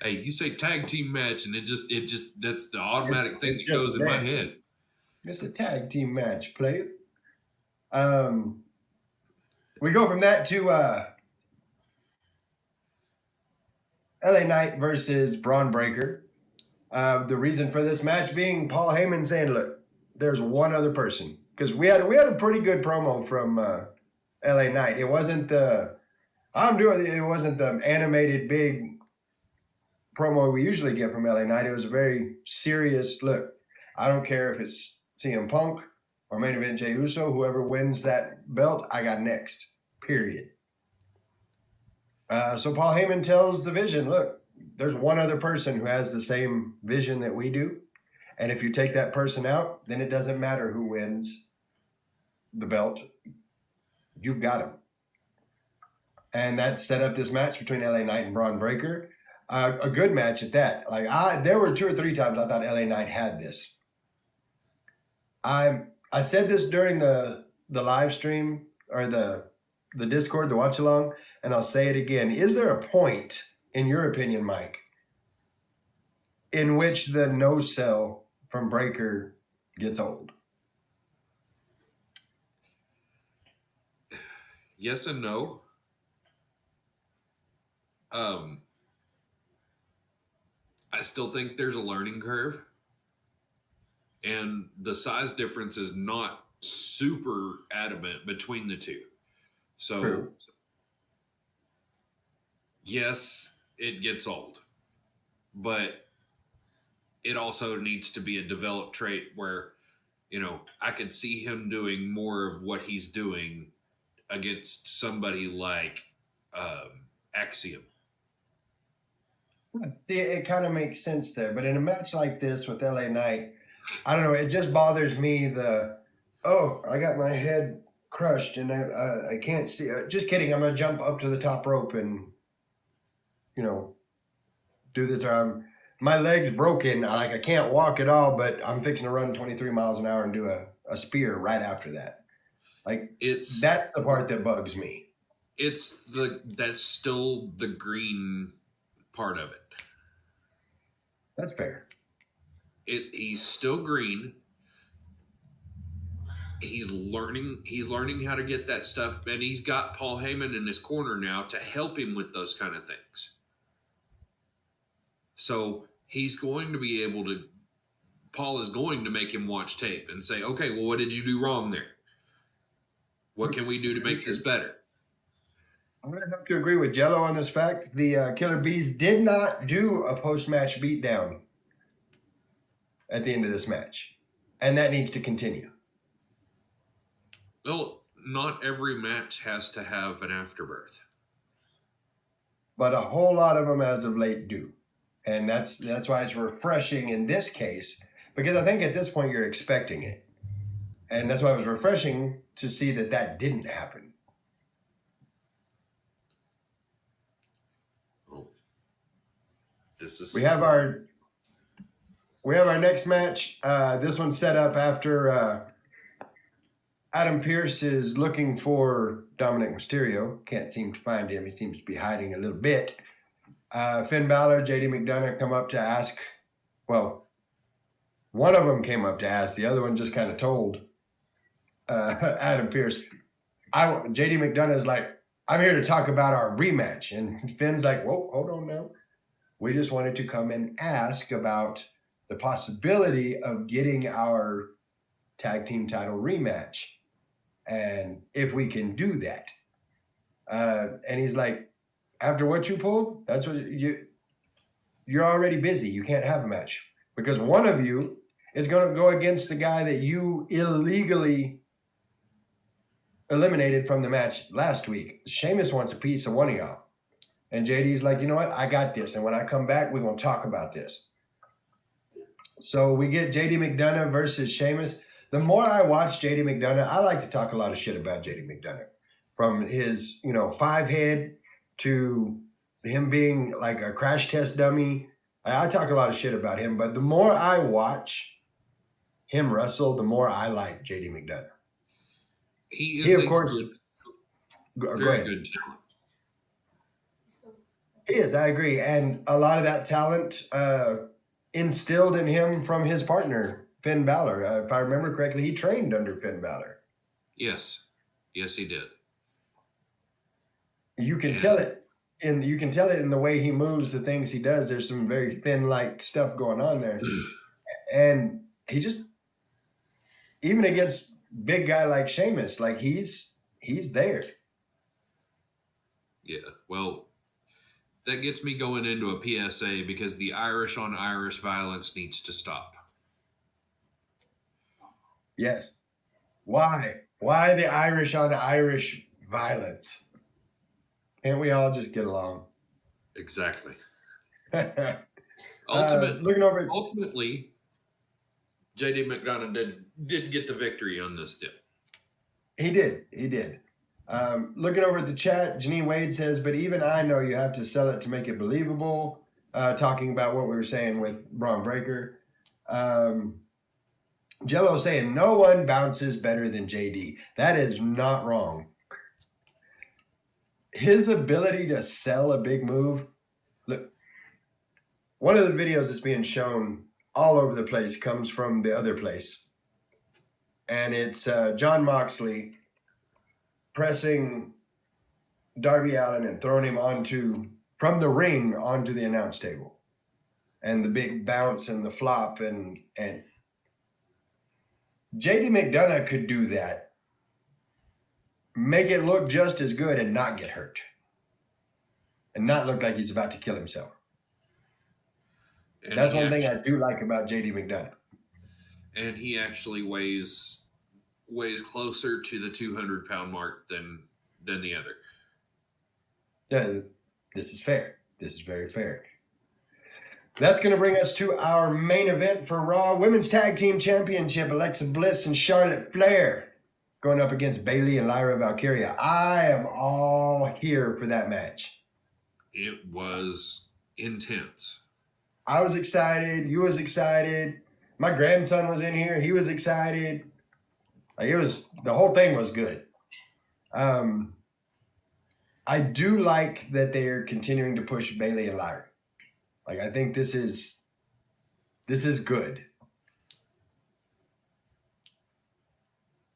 Hey, you say tag team match, and it just that's the automatic thing that goes in my head. It's a tag team match, player. We go from that to LA Knight versus Braun Breaker. The reason for this match being Paul Heyman saying, look, there's one other person. Because we had a pretty good promo from LA Knight. It wasn't the animated big promo we usually get from LA Knight. It was a very serious look. I don't care if it's CM Punk or main event Jey Uso, whoever wins that belt, I got next. Period. So Paul Heyman tells the Vision, look, there's one other person who has the same vision that we do. And if you take that person out, then it doesn't matter who wins the belt. You've got him. And that set up this match between LA Knight and Braun Breaker. A good match at that. Like there were 2 or 3 times I thought LA Knight had this. I said this during the live stream or the Discord, the watch along, and I'll say it again. Is there a point, in your opinion, Mike, in which the no sell from Breaker gets old? Yes and no. I still think there's a learning curve, and the size difference is not super adamant between the two. So, True. Yes, it gets old, but it also needs to be a developed trait where, I could see him doing more of what he's doing against somebody like Axiom. See, it kind of makes sense there. But in a match like this with LA Knight, I don't know. It just bothers me I got my head crushed and I can't see. Just kidding. I'm going to jump up to the top rope and, do this. My leg's broken. I can't walk at all, but I'm fixing to run 23 miles an hour and do a spear right after that. That's the part that bugs me. That's still the green part of it. That's fair. He's still green, he's learning how to get that stuff, and he's got Paul Heyman in his corner now to help him with those kind of things. So he's going to be able to. Paul is going to make him watch tape and say, "Okay, well, what did you do wrong there? What can we do to make this better?" I'm going to have to agree with Jello on this fact. The Killer Bees did not do a post-match beatdown at the end of this match, and that needs to continue. Well, not every match has to have an afterbirth, but a whole lot of them as of late do, and that's why it's refreshing in this case, because I think at this point you're expecting it, and that's why it was refreshing to see that didn't happen. We have our next match. This one's set up after Adam Pearce is looking for Dominic Mysterio. Can't seem to find him. He seems to be hiding a little bit. Finn Balor, JD McDonough come up to ask. Well, one of them came up to ask. The other one just kind of told Adam Pearce. JD McDonough is like, I'm here to talk about our rematch. And Finn's like, whoa, hold on now. We just wanted to come and ask about the possibility of getting our tag team title rematch, and if we can do that. And he's like, after what you pulled, that's what you're already busy. You can't have a match because one of you is going to go against the guy that you illegally eliminated from the match last week. Sheamus wants a piece of one of y'all. And JD's like, you know what? I got this. And when I come back, we're going to talk about this. So we get JD McDonough versus Sheamus. The more I watch JD McDonough, I like to talk a lot of shit about JD McDonough. From his, 5-head to him being like a crash test dummy. I talk a lot of shit about him. But the more I watch him wrestle, the more I like JD McDonough. He of course, very good talent. He is, I agree. And a lot of that talent instilled in him from his partner, Finn Balor. If I remember correctly, he trained under Finn Balor. Yes. Yes, he did. You can tell it. And you can tell it in the way he moves, the things he does. There's some very Finn-like stuff going on there. And he just, even against big guy like Sheamus, like he's there. Yeah, well, that gets me going into a PSA because the Irish on Irish violence needs to stop. Yes. Why? Why the Irish on Irish violence? Can't we all just get along? Exactly. Ultimately, JD McDonough did get the victory on this deal. He did. Looking over at the chat, Janine Wade says, but even I know you have to sell it to make it believable. Talking about what we were saying with Braun Breaker. Jello saying, no one bounces better than JD. That is not wrong. His ability to sell a big move. Look, one of the videos that's being shown all over the place comes from the other place. And it's Jon Moxley pressing Darby Allin and throwing him from the ring onto the announce table. And the big bounce and the flop and JD McDonough could do that. Make it look just as good and not get hurt. And not look like he's about to kill himself. And that's one thing I do like about JD McDonough. And he actually weighs closer to the 200-pound mark than the other. Yeah, this is fair. This is very fair. That's going to bring us to our main event for Raw Women's Tag Team Championship. Alexa Bliss and Charlotte Flair going up against Bayley and Lyra Valkyria. I am all here for that match. It was intense. I was excited. You was excited. My grandson was in here. He was excited. The whole thing was good. I do like that they're continuing to push Bayley and Lyra. Like, I think this is good.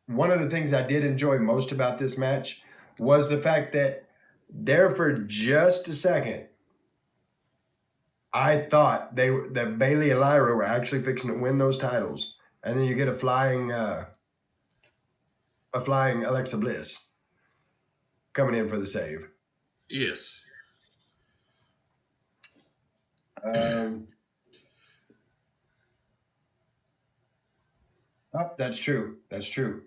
one of the things I did enjoy most about this match was the fact that there for just a second, I thought that Bailey and Lyra were actually fixing to win those titles, and then you get a flying Alexa Bliss coming in for the save. Yes. Oh, that's true. That's true.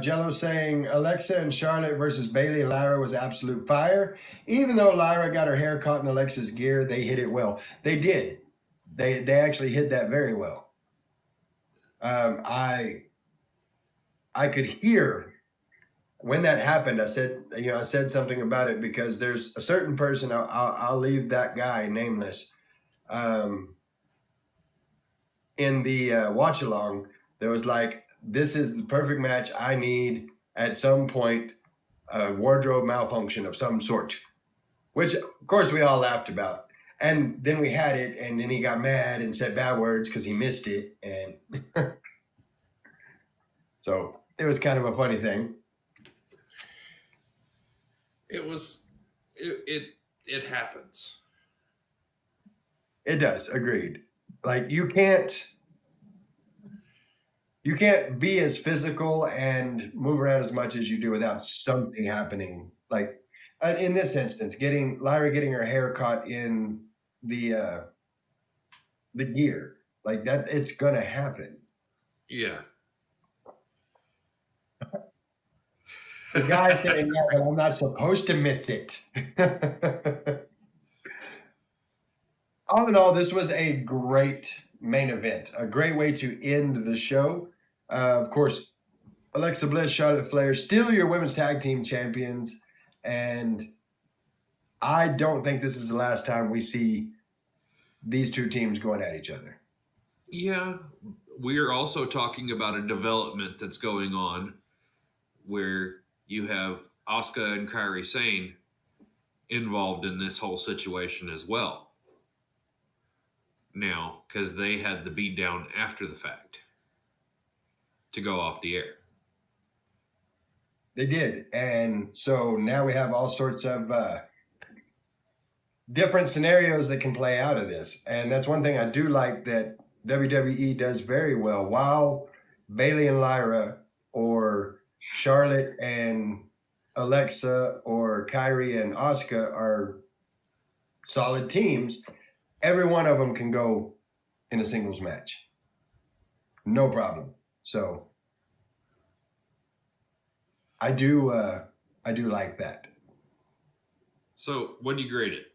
Jello saying Alexa and Charlotte versus Bailey and Lyra was absolute fire. Even though Lyra got her hair caught in Alexa's gear, they hit it well. They did. They actually hit that very well. I could hear when that happened. I said something about it because there's a certain person. I'll leave that guy nameless. In the watch along, there was like, this is the perfect match. I need at some point a wardrobe malfunction of some sort, which of course we all laughed about. And then we had it, and then he got mad and said bad words because he missed it. And so it was kind of a funny thing. It happens. It does. Agreed. Like you can't be as physical and move around as much as you do without something happening. Like in this instance, Lyra getting her hair caught in the gear, like that, it's gonna happen. Yeah. The guy saying, "Yeah, but I'm not supposed to miss it." All in all, this was a great main event, a great way to end the show. Of course, Alexa Bliss, Charlotte Flair, still your women's tag team champions. And I don't think this is the last time we see these two teams going at each other. Yeah. We are also talking about a development that's going on where you have Asuka and Kairi Sane involved in this whole situation as well. Now, because they had the beat down after the fact to go off the air. They did. And so now we have all sorts of different scenarios that can play out of this. And that's one thing I do like that WWE does very well. While Bailey and Lyra, or Charlotte and Alexa, or Kairi and Asuka are solid teams, every one of them can go in a singles match. No problem. So I do like that. So what do you grade it?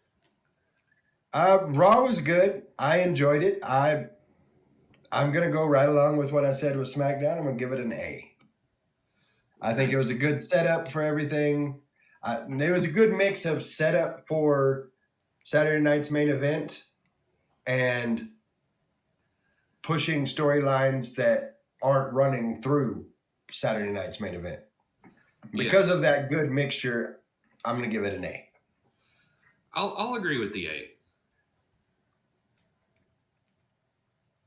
Raw was good. I enjoyed it. I'm gonna go right along with what I said with SmackDown. I'm gonna give it an A. I think it was a good setup for everything. It was a good mix of setup for Saturday night's main event and pushing storylines that aren't running through Saturday night's main event. Because of that good mixture, I'm going to give it an A. I'll agree with the A.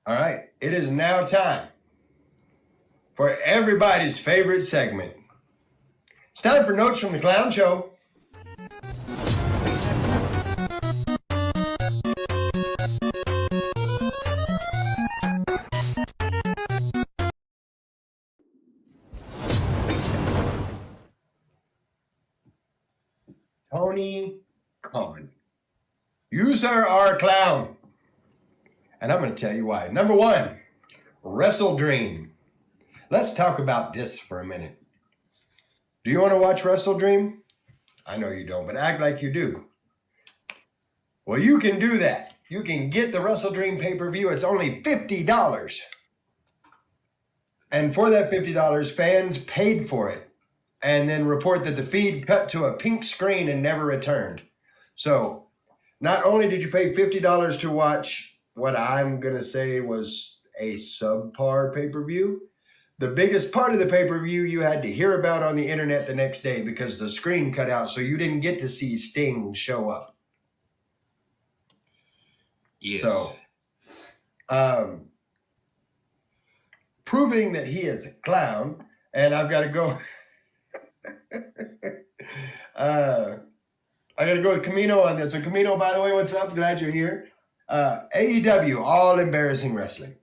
All right. It is now time for everybody's favorite segment. It's time for Notes from the Clown Show. Tony Khan. You, sir, are a clown. And I'm going to tell you why. Number one, Wrestle Dream. Let's talk about this for a minute. Do you want to watch Wrestle Dream? I know you don't, but act like you do. Well, you can do that. You can get the Wrestle Dream pay-per-view. It's only $50. And for that $50, fans paid for it and then report that the feed cut to a pink screen and never returned. So not only did you pay $50 to watch what I'm going to say was a subpar pay-per-view, the biggest part of the pay-per-view you had to hear about on the internet the next day because the screen cut out, so you didn't get to see Sting show up. Yes. So, proving that he is a clown, and I've got to go. I got to go with Camino on this one. Camino, by the way, what's up? Glad you're here. AEW, all embarrassing wrestling.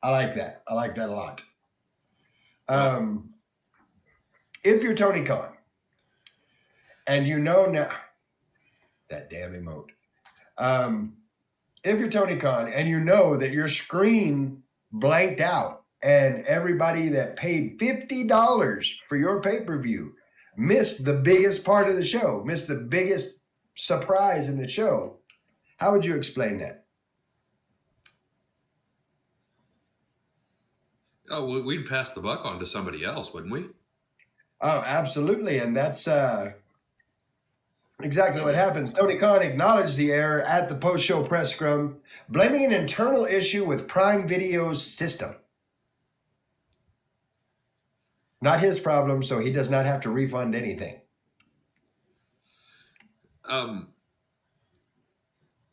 I like that. I like that a lot. If you're Tony Khan, and you know now, that damn emote. If you're Tony Khan and you know that your screen blanked out and everybody that paid $50 for your pay-per-view missed the biggest part of the show, missed the biggest surprise in the show, how would you explain that? Oh, well, we'd pass the buck on to somebody else, wouldn't we? Oh, absolutely. And that's exactly what happens. Tony Khan acknowledged the error at the post-show press scrum, blaming an internal issue with Prime Video's system. Not his problem, so he does not have to refund anything.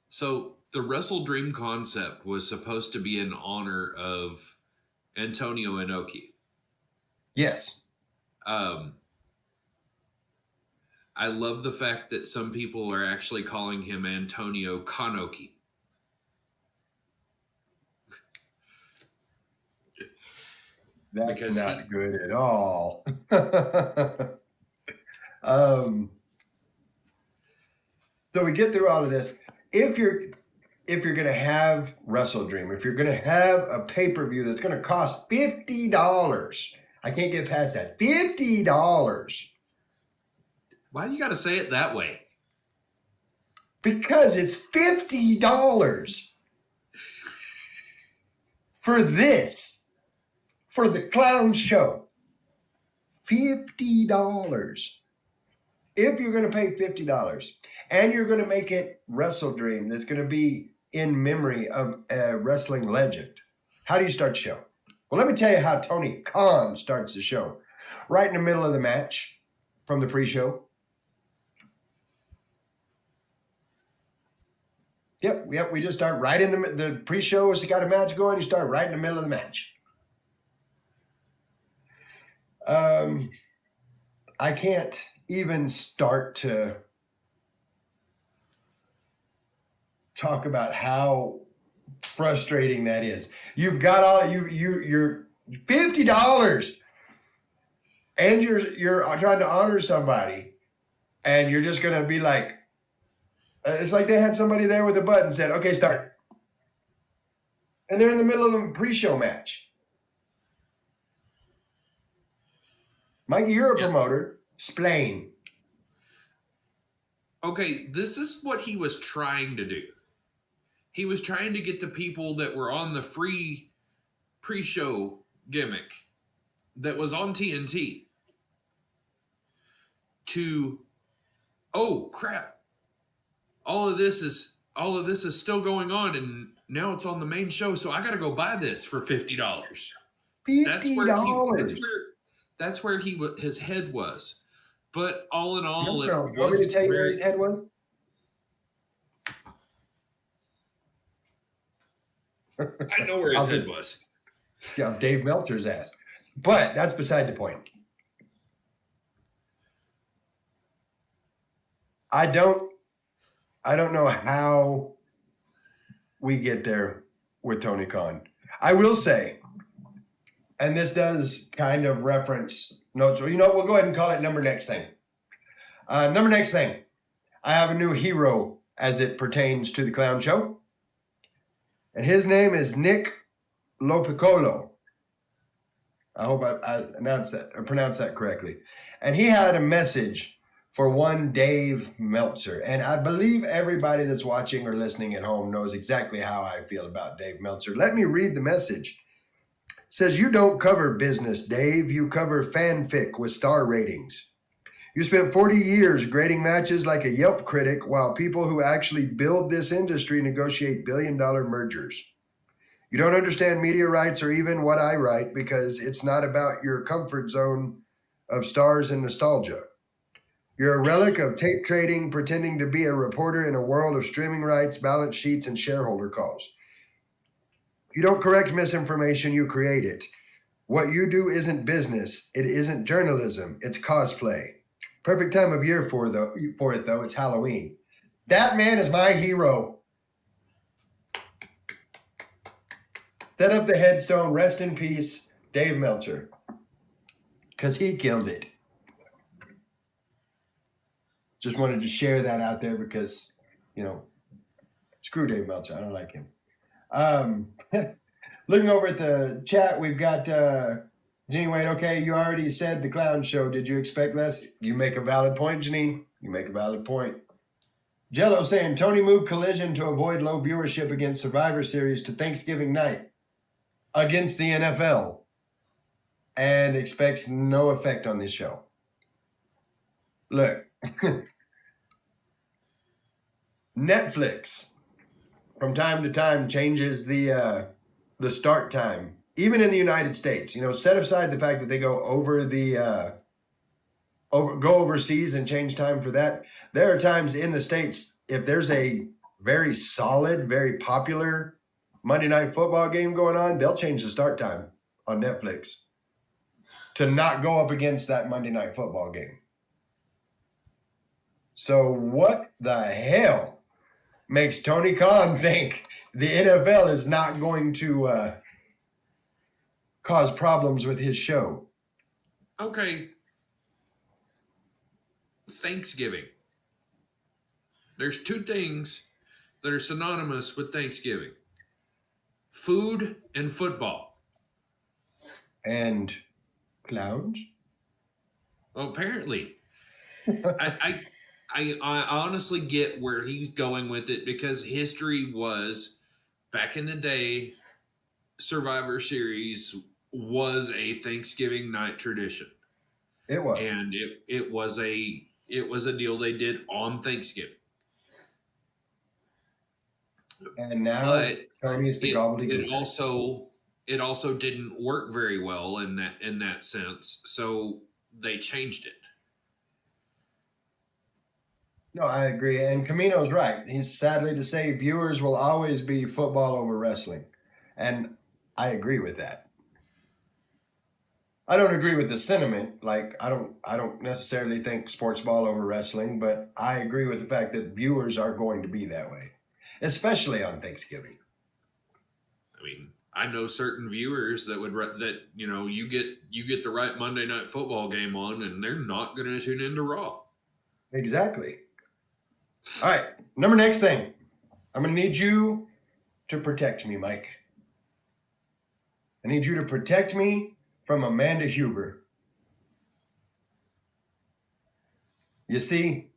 So the Wrestle Dream concept was supposed to be in honor of Antonio Inoki. Yes. I love the fact that some people are actually calling him Antonio Kanoki. That's because not good at all. So we get through all of this. If you're going to have Wrestle Dream, if you're going to have a pay-per-view that's going to cost $50, I can't get past that. $50. Why you got to say it that way? Because it's $50 for this, for the clown show. $50. If you're going to pay $50 and you're going to make it Wrestle Dream, that's going to be in memory of a wrestling legend, how do you start the show? Well, let me tell you how Tony Khan starts the show. Right in the middle of the match from the pre-show. Yep, we just start right in the pre-show. Has got a match going, you start right in the middle of the match. I can't even start to talk about how frustrating that is. You've got all you're $50 and you're trying to honor somebody, and you're just gonna be like, it's like they had somebody there with a button said, okay, start. And they're in the middle of a pre-show match. Mikey, you're a promoter. Explain. Okay, this is what he was trying to do. He was trying to get the people that were on the free pre-show gimmick that was on TNT to, oh crap, all of this is still going on, and now it's on the main show, so I got to go buy this for $50. $50. That's where his head was. But all in all, you want me to tell you where his head was? I know where his head was. Yeah, Dave Meltzer's ass. But that's beside the point. I don't know how we get there with Tony Khan. I will say, and this does kind of reference notes. You know, we'll go ahead and call it number next thing. Number next thing. I have a new hero as it pertains to the clown show. And his name is Nick Lopiccolo. I hope I pronounced that correctly. And he had a message for one Dave Meltzer. And I believe everybody that's watching or listening at home knows exactly how I feel about Dave Meltzer. Let me read the message. It says, you don't cover business, Dave. You cover fanfic with star ratings. You spent 40 years grading matches like a Yelp critic while people who actually build this industry negotiate billion-dollar mergers. You don't understand media rights or even what I write because it's not about your comfort zone of stars and nostalgia. You're a relic of tape trading, pretending to be a reporter in a world of streaming rights, balance sheets, and shareholder calls. You don't correct misinformation, you create it. What you do isn't business. It isn't journalism. It's cosplay. Perfect time of year for it though. It's Halloween. That man is my hero. Set up the headstone. Rest in peace, Dave Meltzer. Because he killed it. Just wanted to share that out there because, screw Dave Meltzer. I don't like him. Looking over at the chat, we've got Janine Wade. Okay, you already said the clown show. Did you expect less? You make a valid point, Janine. You make a valid point. Jello saying Tony moved Collision to avoid low viewership against Survivor Series to Thanksgiving night against the NFL and expects no effect on this show. Look, Netflix from time to time changes the start time, even in the United States. Set aside the fact that they go over go overseas and change time for that. There are times in the States, if there's a very solid, very popular Monday Night Football game going on, they'll change the start time on Netflix to not go up against that Monday Night Football game. So what the hell makes Tony Khan think the NFL is not going to cause problems with his show? Okay. Thanksgiving. There's two things that are synonymous with Thanksgiving: food and football. And clowns? Well, apparently. I honestly get where he's going with it, because history was, back in the day, Survivor Series was a Thanksgiving night tradition. It was. And it was a deal they did on Thanksgiving. And now Tony's the gobbledygook. It also didn't work very well in that sense, so they changed it. No, I agree. And Camino's right. He's sadly to say viewers will always be football over wrestling. And I agree with that. I don't agree with the sentiment. Like, I don't necessarily think sports ball over wrestling, but I agree with the fact that viewers are going to be that way, especially on Thanksgiving. I mean, I know certain viewers that you get the right Monday Night Football game on, and they're not going to tune into Raw. Exactly. All right, next thing. I'm going to need you to protect me, Mike. I need you to protect me from Amanda Huber. You see,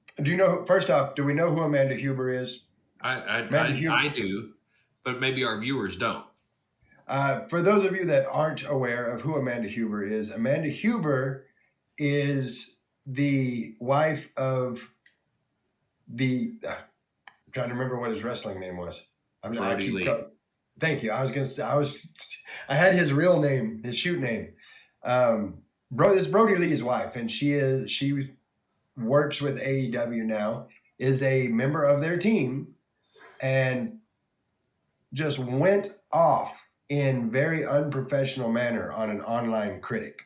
first off, do we know who Amanda Huber is? I do, but maybe our viewers don't. For those of you that aren't aware of who Amanda Huber is the wife of I'm trying to remember what his wrestling name was. Brody Lee. Thank you. I was going to say, I had his real name, his shoot name. This Brody Lee's wife, and she works with AEW now, is a member of their team, and just went off in very unprofessional manner on an online critic.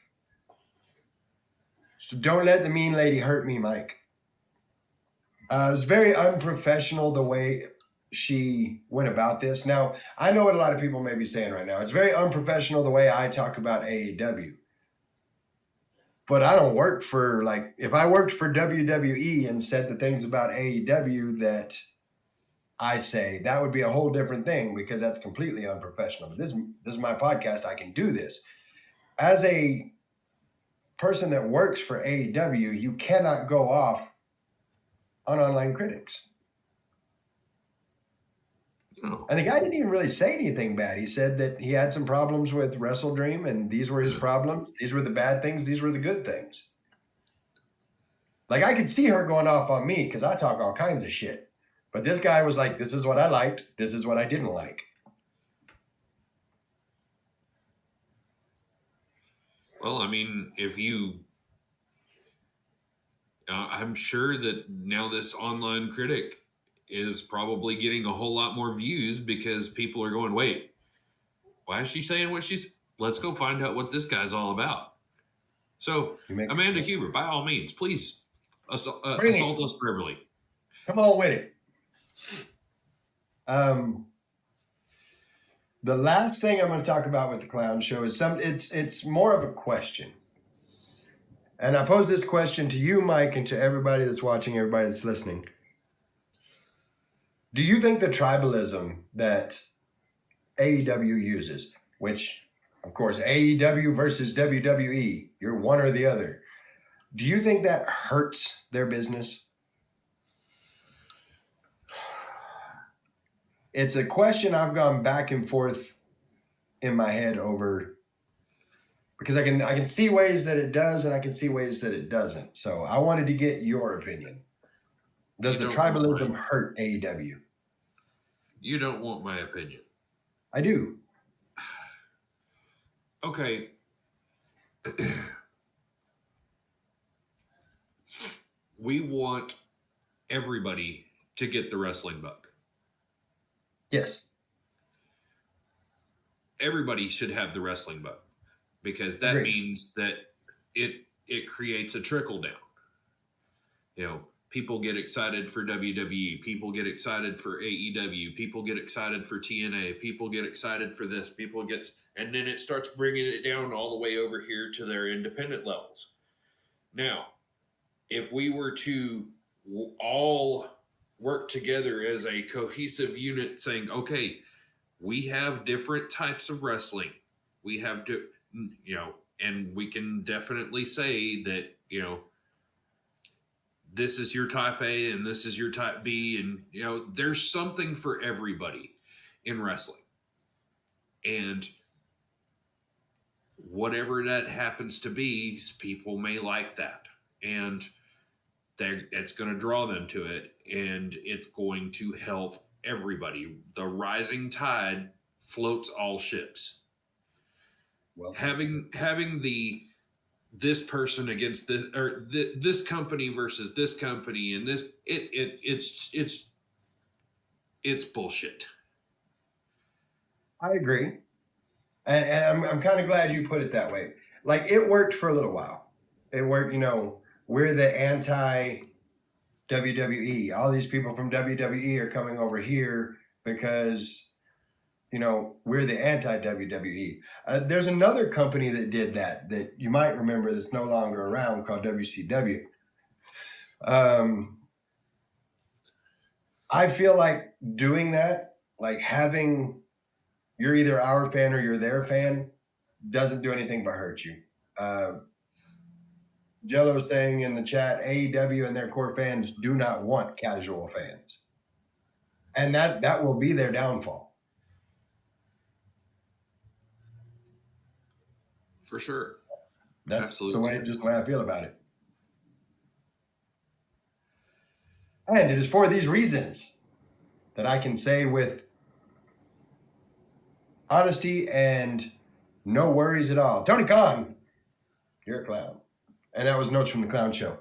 So don't let the mean lady hurt me, Mike. It was very unprofessional the way she went about this. Now, I know what a lot of people may be saying right now. It's very unprofessional the way I talk about AEW. But I don't work for, if I worked for WWE and said the things about AEW that I say, that would be a whole different thing, because that's completely unprofessional. But this is my podcast. I can do this. As a person that works for AEW, you cannot go off on online critics. Oh. And the guy didn't even really say anything bad. He said that he had some problems with WrestleDream, and these were his problems. These were the bad things. These were the good things. Like, I could see her going off on me because I talk all kinds of shit. But this guy was like, this is what I liked. This is what I didn't like. Well, I mean, I'm sure that now this online critic is probably getting a whole lot more views, because people are going, wait, why is she saying what she's let's go find out what this guy's all about. So, Amanda Huber, by all means, please assault us verbally. Come on with it. The last thing I'm going to talk about with the clown show is it's more of a question. And I pose this question to you, Mike, and to everybody that's watching, everybody that's listening. Do you think the tribalism that AEW uses, which, of course, AEW versus WWE, you're one or the other, do you think that hurts their business? It's a question I've gone back and forth in my head over, because I can see ways that it does and I can see ways that it doesn't. So I wanted to get your opinion. Does the tribalism hurt AEW? You don't want my opinion. I do. Okay. We want everybody to get the wrestling bug. Yes. Everybody should have the wrestling bug, because that means that it creates a trickle down. You know, people get excited for WWE, people get excited for AEW, people get excited for TNA, people get excited for this, and then it starts bringing it down all the way over here to their independent levels. Now, if we were to all work together as a cohesive unit, saying, okay, we have different types of wrestling. We have to, and we can definitely say that, this is your type A and this is your type B. And, there's something for everybody in wrestling. And whatever that happens to be, people may like that. And it's going to draw them to it. And it's going to help everybody. The rising tide floats all ships. Well, having this person against this, or this company versus this company, and this it's bullshit. I agree, and I'm kind of glad you put it that way. Like, it worked for a little while. It worked. We're the anti WWE. All these people from WWE are coming over here because, we're the anti-WWE. There's another company that did that you might remember that's no longer around, called WCW. I feel like doing that, like having you're either our fan or you're their fan, doesn't do anything but hurt you. Jello's saying in the chat, AEW and their core fans do not want casual fans. And that will be their downfall. For sure. That's Absolutely. the way I feel about it. And it is for these reasons that I can say with honesty and no worries at all, Tony Khan, you're a clown. And that was Notes from the Clown Show.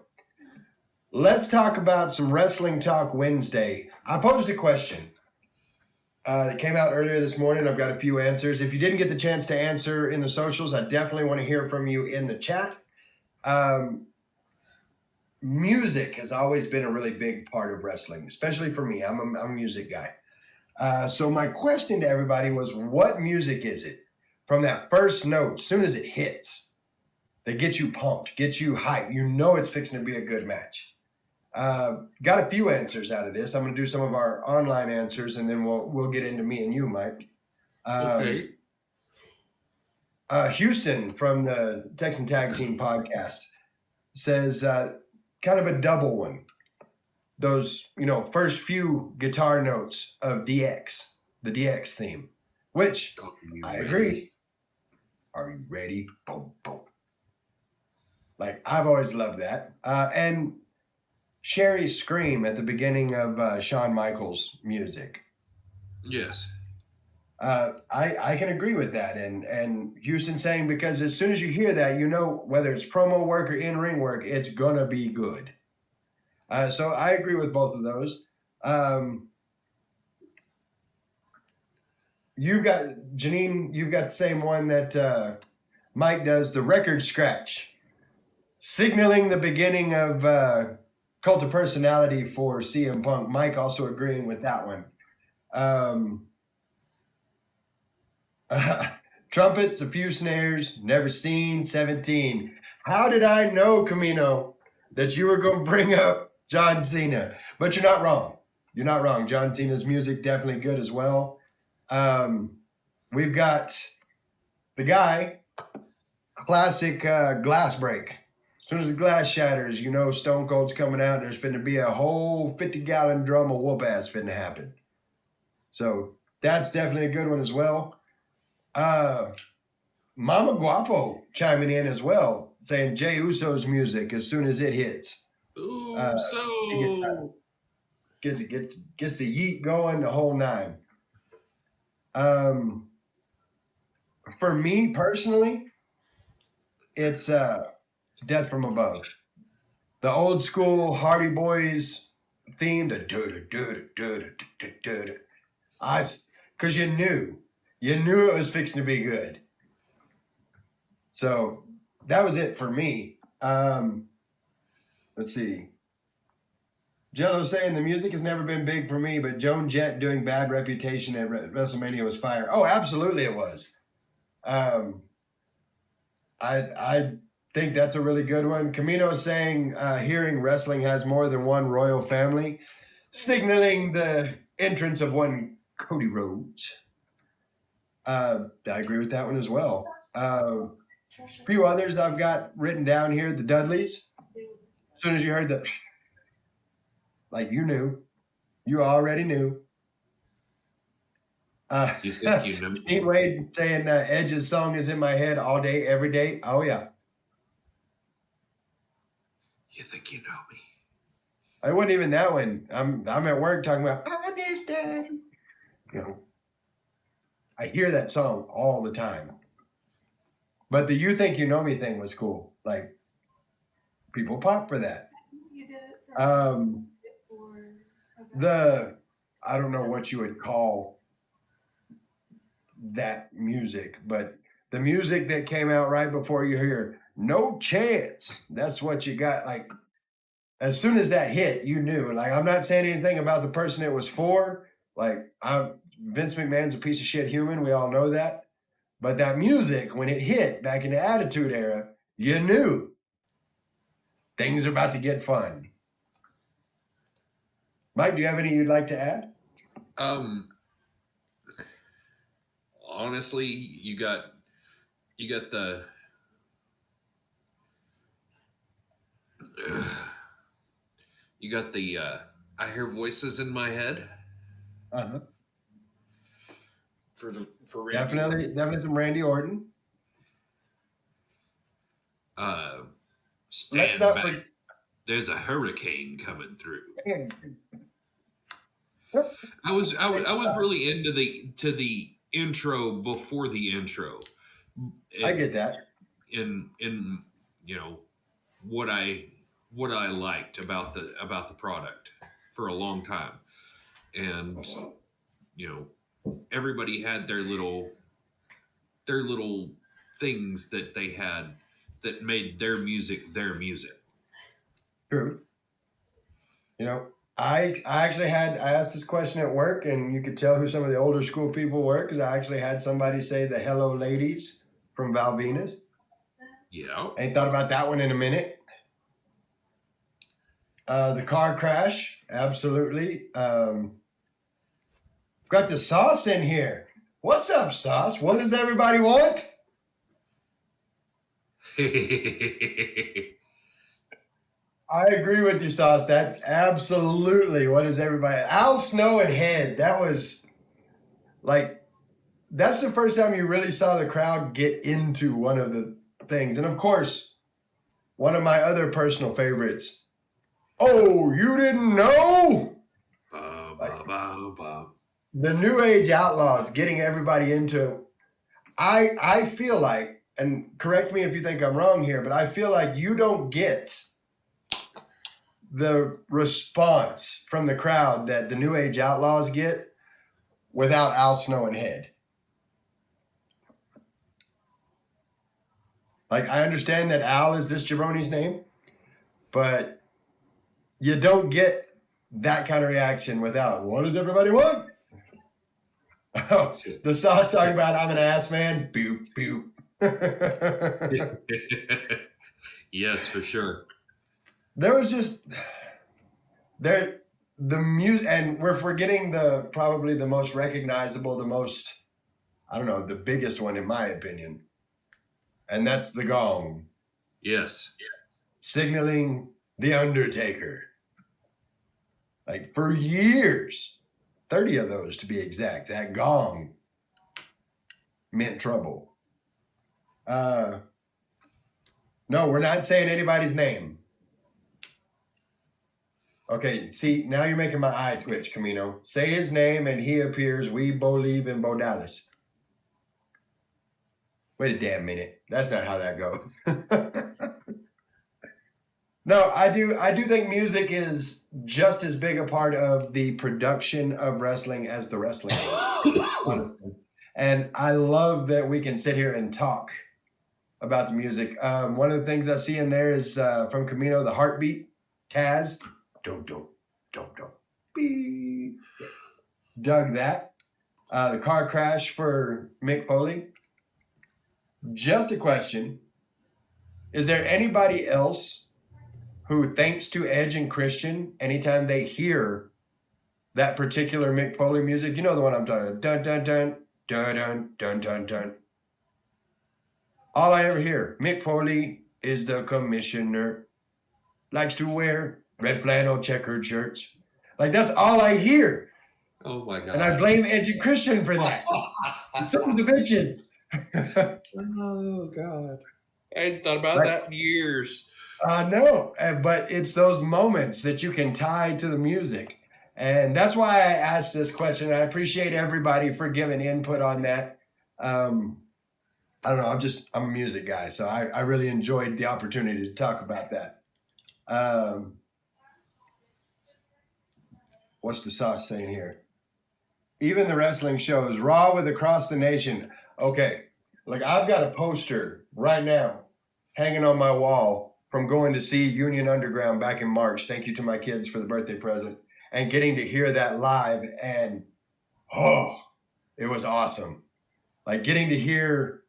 Let's talk about some Wrestling Talk Wednesday. I posed a question. It came out earlier this morning. I've got a few answers. If you didn't get the chance to answer in the socials, I definitely want to hear from you in the chat. Music has always been a really big part of wrestling, especially for me. I'm a music guy. So my question to everybody was, what music is it from that first note, as soon as it hits, that gets you pumped, gets you hyped? It's fixing to be a good match. Got a few answers out of this. I'm going to do some of our online answers, and then we'll get into me and you, Mike. Okay. Houston from the Texan Tag Team podcast says kind of a double one. Those, first few guitar notes of DX, the DX theme, which I agree. Are you ready? Boom, boom. Like, I've always loved that. And Sherry's scream at the beginning of Shawn Michaels' music. Yes. I can agree with that. And Houston saying, because as soon as you hear that, whether it's promo work or in-ring work, it's going to be good. So I agree with both of those. you got Janine. You've got the same one that Mike does. The record scratch, signaling the beginning of Cult of Personality for CM Punk. Mike also agreeing with that one. Trumpets, a few snares, never seen 17. How did I know, Camino, that you were going to bring up John Cena? But you're not wrong. You're not wrong. John Cena's music definitely good as well. We've got the guy, classic glass break. As soon as the glass shatters, you know Stone Cold's coming out. There's finna be a whole 50-gallon drum of whoop ass finna happen. So that's definitely a good one as well. Mama Guapo chiming in as well, saying Jey Uso's music as soon as it hits. Ooh, Gets the yeet going, the whole nine. For me personally, it's Death from Above. The old school Hardy Boys theme, the because you knew it was fixing to be good. So that was it for me. Let's see. Jello saying the music has never been big for me, but Joan Jett doing Bad Reputation at WrestleMania was fire. Oh, absolutely it was. I think that's a really good one. Camino saying hearing wrestling has more than one royal family, signaling the entrance of one Cody Rhodes. I agree with that one as well. A few others I've got written down here. The Dudleys. As soon as you heard the, like you knew, you already knew. You think you know? Steve Wade saying Edge's song is in my head all day, every day. Oh yeah. You think you know me? I wasn't even that one. I'm at work talking about on this day. You know, I hear that song all the time. But the "You Think You Know Me" thing was cool. Like people pop for that. You did it for I don't know what you would call that music, but the music that came out right before you hear "No Chance," that's what you got. Like as soon as that hit, you knew. Like I'm not saying anything about the person it was for. Like Vince McMahon's a piece of shit human. We all know that. But that music, when it hit back in the Attitude Era, you knew things are about to get fun. Mike, do you have any you'd like to add? Honestly, you got the I hear voices in my head Uh-huh. for Randy Definitely some Randy Orton. Stand Let's not back. There's a hurricane coming through. I was really into the intro before the intro. I get that. In you know what I liked about the product for a long time, and you know everybody had their little things that they had that made their music their music. True. You know, I asked this question at work, and you could tell who some of the older school people were because I actually had somebody say the "Hello Ladies" from Val Venus. Yeah. Ain't thought about that one in a minute. The car crash, absolutely. Got the Sauce in here. What's up, Sauce? What does everybody want? I agree with you, Sauce. That absolutely. What is everybody? Al Snow and Head. That was like, that's the first time you really saw the crowd get into one of the things. And of course, one of my other personal favorites. Oh, you didn't know? The New Age Outlaws getting everybody into. I feel like, and correct me if you think I'm wrong here, but I feel like you don't get the response from the crowd that the New Age Outlaws get without Al Snow and Head. Like, I understand that Al is this jabroni's name, but you don't get that kind of reaction without, what does everybody want? Oh, the sauce talking about I'm an ass man. Boop, boop. Yes, for sure. There was just the music, and we're forgetting probably the most recognizable, the most, I don't know, the biggest one in my opinion, and that's the gong. Yes. Signaling the Undertaker. Like for years, 30 of those to be exact, that gong meant trouble. No, we're not saying anybody's name. Okay, see, now you're making my eye twitch, Camino. Say his name and he appears. We believe in Bo Dallas. Wait a damn minute. That's not how that goes. No, I do think music is just as big a part of the production of wrestling as the wrestling. Honestly. And I love that we can sit here and talk about the music. One of the things I see in there is from Camino, the heartbeat, Taz. Don't. Beep. Dug that. The car crash for Mick Foley. Just a question. Is there anybody else who, thanks to Edge and Christian, anytime they hear that particular Mick Foley music, you know the one I'm talking about, dun, dun, dun, dun, dun, dun, dun, dun. All I ever hear, Mick Foley is the commissioner, likes to wear red flannel checkered shirts. Like, that's all I hear. Oh my God. And I blame Edge and Christian for that. Some of the bitches. Oh God. I hadn't thought about that in years. No, but it's those moments that you can tie to the music. And that's why I asked this question. I appreciate everybody for giving input on that. I don't know. I'm a music guy, so I really enjoyed the opportunity to talk about that. What's the sauce saying here? Even the wrestling shows, Raw with Across the Nation. Okay, like I've got a poster right now hanging on my wall from going to see Union Underground back in March. Thank you to my kids for the birthday present and getting to hear that live. And it was awesome. Like getting to hear,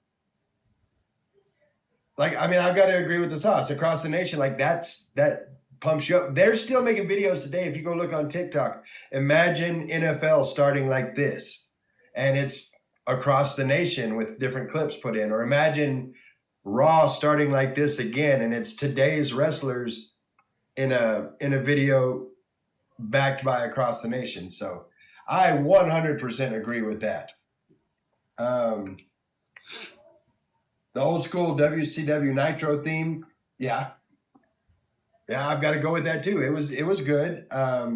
like, I mean, I've got to agree with the sauce. Across the Nation, like that pumps you up. They're still making videos today. If you go look on TikTok, imagine NFL starting like this, and it's Across the Nation with different clips put in, or imagine Raw starting like this again, and it's today's wrestlers in a video backed by Across the Nation. So I 100% agree with that. The old school WCW Nitro theme, yeah, I've got to go with that too. It was good. A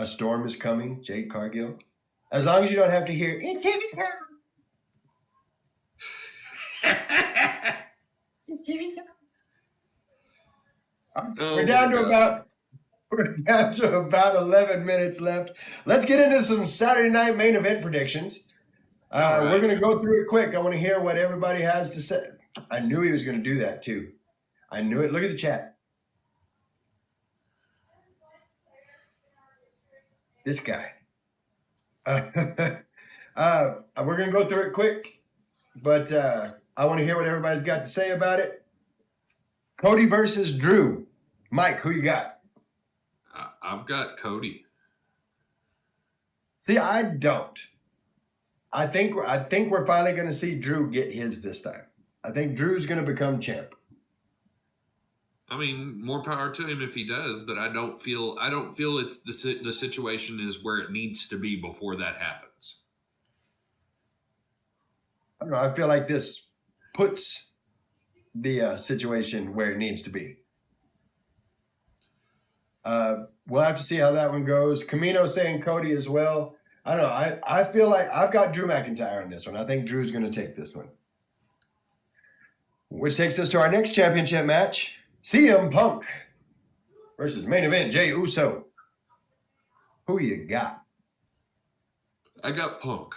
Storm is Coming, Jade Cargill. As long as you don't have to hear it's heavy time. It's heavy time. We're down to about 11 minutes left. Let's get into some Saturday night main event predictions. Right. We're going to go through it quick. I want to hear what everybody has to say. I knew he was going to do that too. I knew it. Look at the chat. This guy. We're going to go through it quick, but I want to hear what everybody's got to say about it. Cody versus Drew. Mike, who you got? I've got Cody. See, I don't. I think we're finally going to see Drew get his this time. I think Drew's going to become champ. I mean, more power to him if he does, but I don't feel it's the situation is where it needs to be before that happens. I don't know. I feel like this puts the situation where it needs to be. We'll have to see how that one goes. Camino saying Cody as well. I don't know. I feel like I've got Drew McIntyre on this one. I think Drew's going to take this one. Which takes us to our next championship match. CM Punk versus main event Jey Uso. Who you got? I got Punk.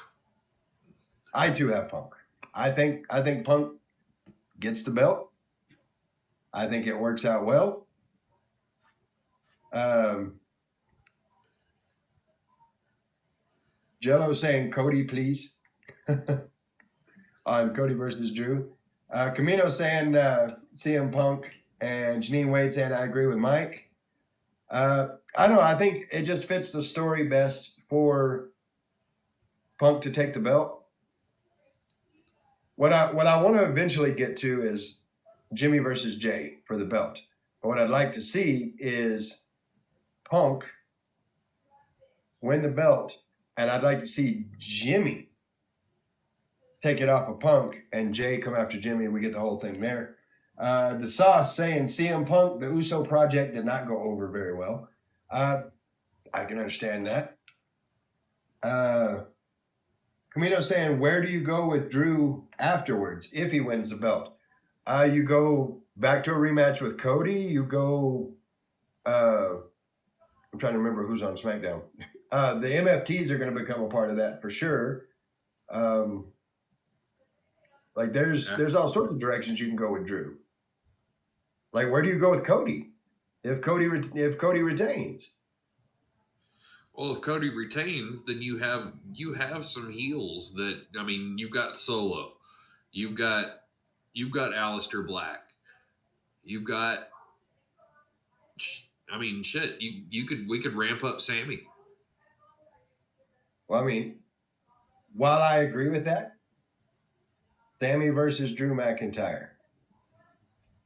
I too have Punk. I think Punk gets the belt. I think it works out well. Jello saying Cody, please. On Cody versus Drew. Camino saying CM Punk, and Janine Wade saying I agree with Mike. I don't know. I think it just fits the story best for Punk to take the belt. What I want to eventually get to is Jimmy versus Jay for the belt. But what I'd like to see is Punk win the belt, and I'd like to see Jimmy take it off of Punk and Jay come after Jimmy, and we get the whole thing there. The Sauce saying CM Punk, the Uso project did not go over very well. I can understand that. Camino saying, where do you go with Drew afterwards if he wins the belt? You go back to a rematch with Cody. You go, I'm trying to remember who's on SmackDown. The MFTs are going to become a part of that for sure. Like there's all sorts of directions you can go with Drew. Like where do you go with Cody if Cody retains? Well, if Cody retains, then you have some heels that, I mean, you've got Solo, you've got Aleister Black, you've got, I mean, shit, we could ramp up Sammy. Well, I mean, while I agree with that, Sammy versus Drew McIntyre,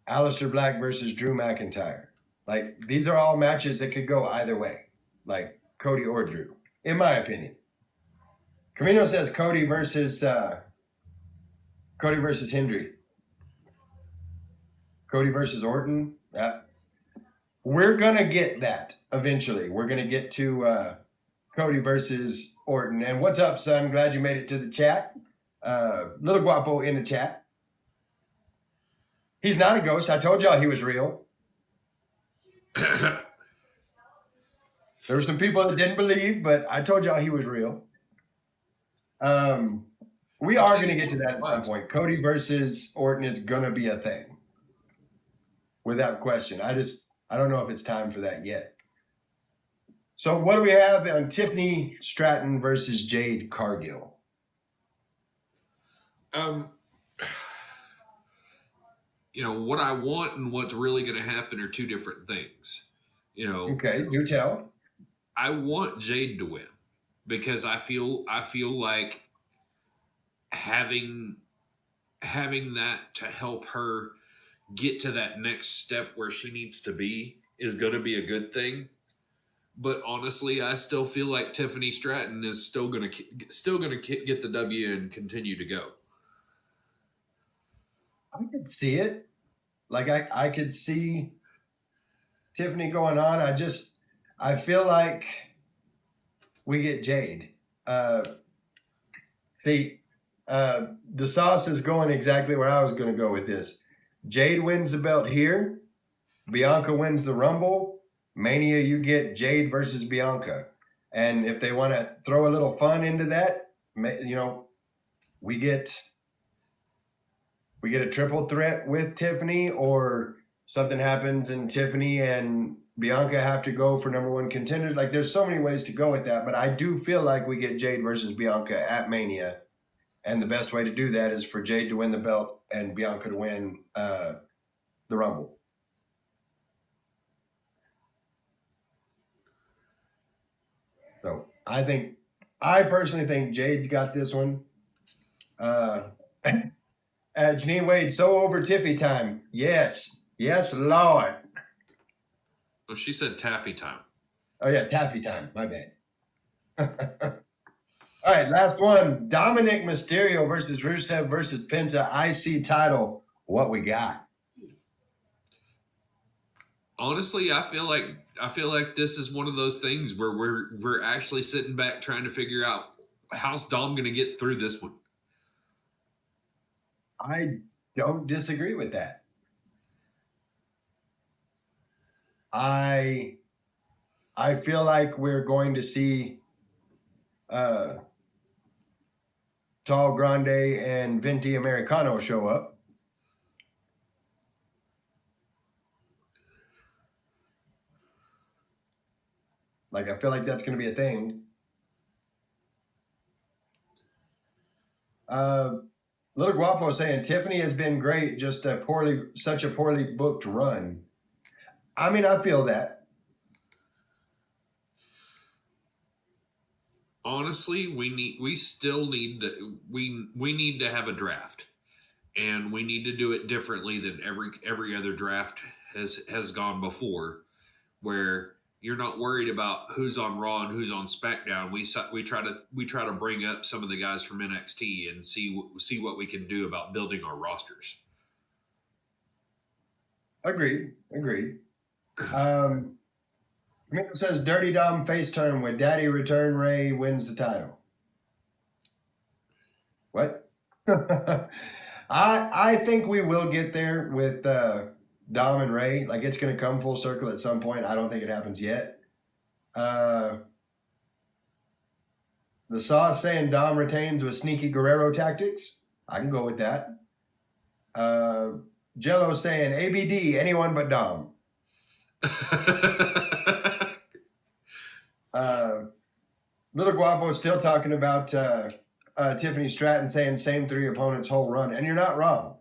Aleister Black versus Drew McIntyre, like these are all matches that could go either way, like Cody or Drew, in my opinion. Camino says Cody versus Hendry. Cody versus Orton. We're gonna get that eventually. We're gonna get to Cody versus Orton. And what's up, son? Glad you made it to the chat. Little Guapo in the chat. He's not a ghost. I told y'all he was real. There were some people that didn't believe, but I told y'all he was real. We are going to get to that at some point. Cody versus Orton is going to be a thing. Without question. I don't know if it's time for that yet. So what do we have on Tiffany Stratton versus Jade Cargill? You know, what I want and what's really going to happen are two different things. You know, okay, do tell. I want Jade to win because I feel like having that to help her get to that next step where she needs to be is going to be a good thing. But honestly, I still feel like Tiffany Stratton is still going to get the W and continue to go. I could see it. Like I could see Tiffany going on. I feel like we get Jade. The Sauce is going exactly where I was going to go with this. Jade wins the belt here. Bianca wins the Rumble. Mania, you get Jade versus Bianca. And if they want to throw a little fun into that, you know, we get a triple threat with Tiffany, or something happens and Tiffany and Bianca have to go for number one contenders. Like there's so many ways to go with that, but I do feel like we get Jade versus Bianca at Mania. And the best way to do that is for Jade to win the belt and Bianca to win the Rumble. So I personally think Jade's got this one. Janine Wade, so over Tiffy time. Yes, Lord. Well, she said taffy time. Oh yeah, taffy time. My bad. All right, last one. Dominic Mysterio versus Rusev versus Penta IC title. What we got? Honestly, I feel like this is one of those things where we're actually sitting back trying to figure out how's Dom going to get through this one. I don't disagree with that. I feel like we're going to see Tall Grande and Venti Americano show up. Like, I feel like that's going to be a thing. Little Guapo saying Tiffany has been great, just such a poorly booked run. I mean, I feel that. Honestly, we still need to have a draft, and we need to do it differently than every other draft has gone before, where you're not worried about who's on Raw and who's on SmackDown. We try to bring up some of the guys from NXT and see what we can do about building our rosters. Agreed. It says Dirty Dom face turn with Daddy return Ray wins the title. What? I think we will get there with Dom and Ray. Like, it's going to come full circle at some point. I don't think it happens yet. The Sauce saying Dom retains with sneaky Guerrero tactics. I can go with that. Jello saying ABD, anyone but Dom. Little Guapo is still talking about Tiffany Stratton saying same three opponents whole run, and you're not wrong.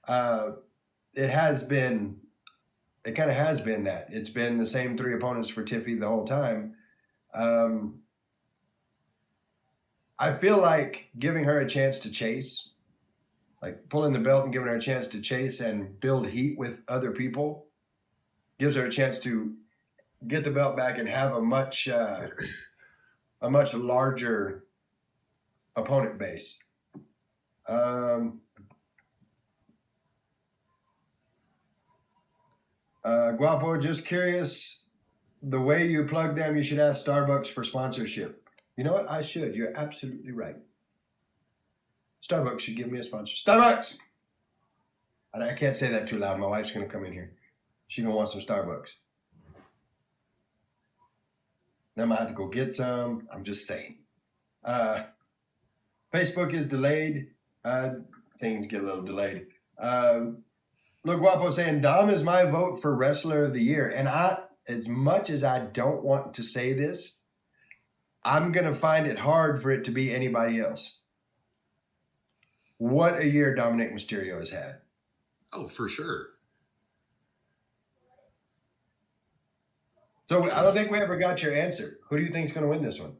It kind of has been that. It's been the same three opponents for Tiffy the whole time. I feel like giving her a chance to chase, like pulling the belt and giving her a chance to chase and build heat with other people, gives her a chance to get the belt back and have a much larger opponent base. Guapo, just curious, the way you plug them, you should ask Starbucks for sponsorship. You know what? I should. You're absolutely right. Starbucks should give me a sponsor. Starbucks! I can't say that too loud. My wife's going to come in here. She's going to want some Starbucks. Then I might have to go get some. I'm just saying. Facebook is delayed. Things get a little delayed. Look, Guapo saying, Dom is my vote for Wrestler of the Year. And as much as I don't want to say this, I'm going to find it hard for it to be anybody else. What a year Dominic Mysterio has had. Oh, for sure. So I don't think we ever got your answer. Who do you think is going to win this one?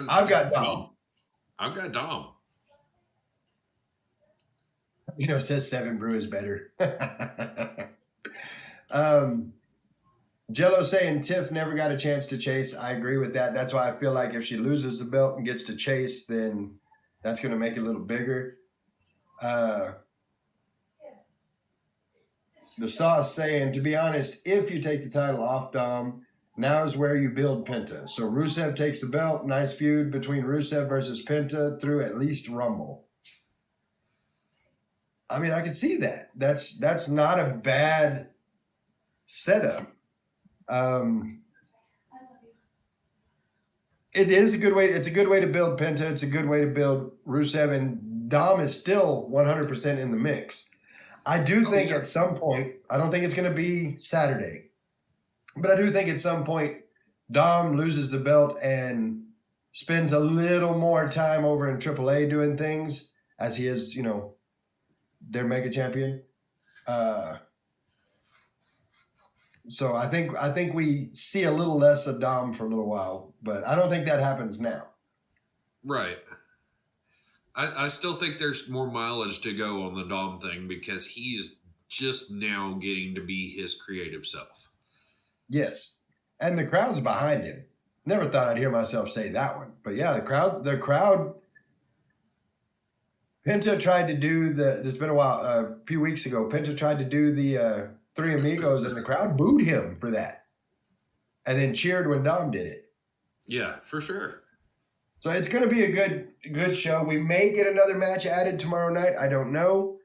I've got Dom. I've got Dom. Says Seven Brew is better. Jello saying Tiff never got a chance to chase. I agree with that. That's why I feel like if she loses the belt and gets to chase, then that's going to make it a little bigger. The Sauce saying, to be honest, if you take the title off Dom, now is where you build Penta. So Rusev takes the belt. Nice feud between Rusev versus Penta through at least Rumble. I mean, I can see that. That's not a bad setup. It is a good way. It's a good way to build Penta. It's a good way to build Rusev, and Dom is still 100% in the mix. I do think at some point, I don't think it's going to be Saturday, but I do think at some point Dom loses the belt and spends a little more time over in AAA doing things as he is, their mega champion. So I think we see a little less of Dom for a little while, but I don't think that happens now. Right. I still think there's more mileage to go on the Dom thing because he is just now getting to be his creative self. Yes. And the crowd's behind him. Never thought I'd hear myself say that one. But yeah, the crowd Penta tried to do it's been a few weeks ago, Penta tried to do the Three Amigos and the crowd booed him for that. And then cheered when Dom did it. Yeah, for sure. So it's going to be a good show. We may get another match added tomorrow night. I don't know.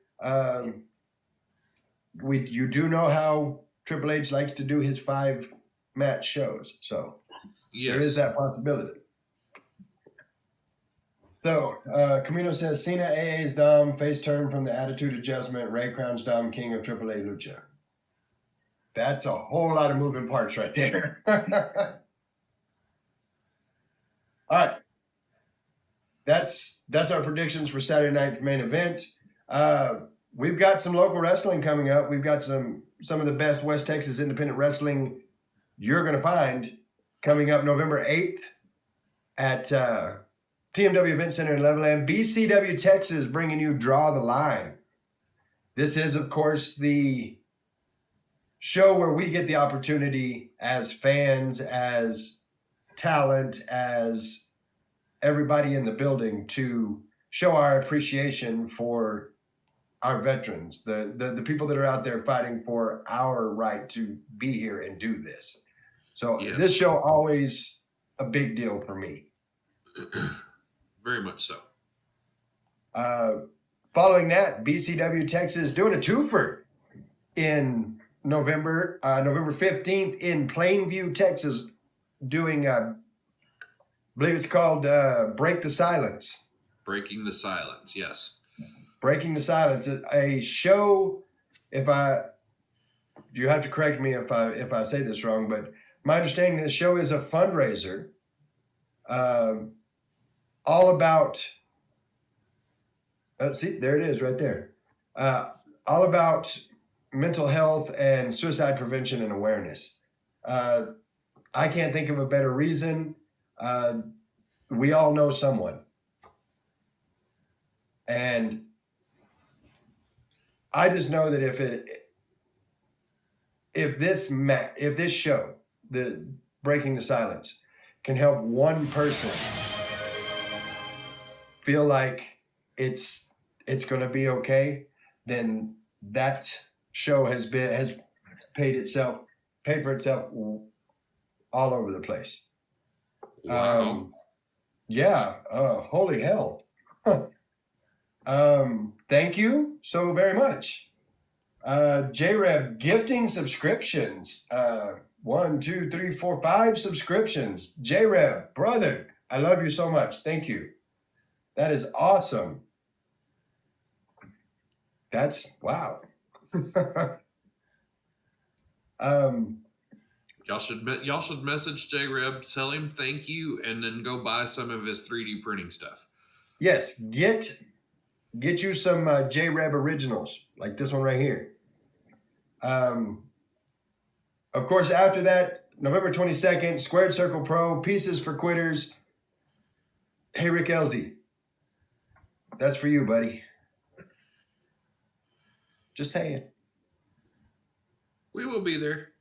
You do know how Triple H likes to do his 5-match shows. So There is that possibility. So Camino says, Cena AA's Dom, face turn from the Attitude Adjustment, Ray crowns Dom king of AAA Lucha. That's a whole lot of moving parts right there. All right. That's our predictions for Saturday night main event. We've got some local wrestling coming up. We've got some of the best West Texas independent wrestling you're going to find coming up November 8th at TMW Event Center in Levelland. BCW Texas bringing you Draw the Line. This is, of course, the show where we get the opportunity as fans, as talent, as everybody in the building to show our appreciation for our veterans, the people that are out there fighting for our right to be here and do this. So Yes. This show always a big deal for me. Very much so. Following that, BCW Texas doing a twofer in November 15th in Plainview, Texas, doing, I believe it's called Break the Silence. Breaking the Silence, yes. Breaking the Silence, a show, you have to correct me if I say this wrong, but my understanding this show is a fundraiser all about, see, there it is right there. All about mental health and suicide prevention and awareness. I can't think of a better reason. We all know someone. And I just know that if this show, the Breaking the Silence, can help one person feel like it's going to be okay, then that show has paid for itself all over the place. Wow. Yeah. Holy hell. Thank you so very much. JREV gifting subscriptions. 1, 2, 3, 4, 5 subscriptions. JREV, brother, I love you so much. Thank you. That is awesome. That's wow. Y'all should message J-Reb, tell him thank you, and then go buy some of his 3D printing stuff. Yes, get you some JREB originals like this one right here. Of course, after that, November 22nd, Squared Circle Pro, Pieces for Quitters. Hey, Rick Elsey, that's for you, buddy. Just saying. We will be there.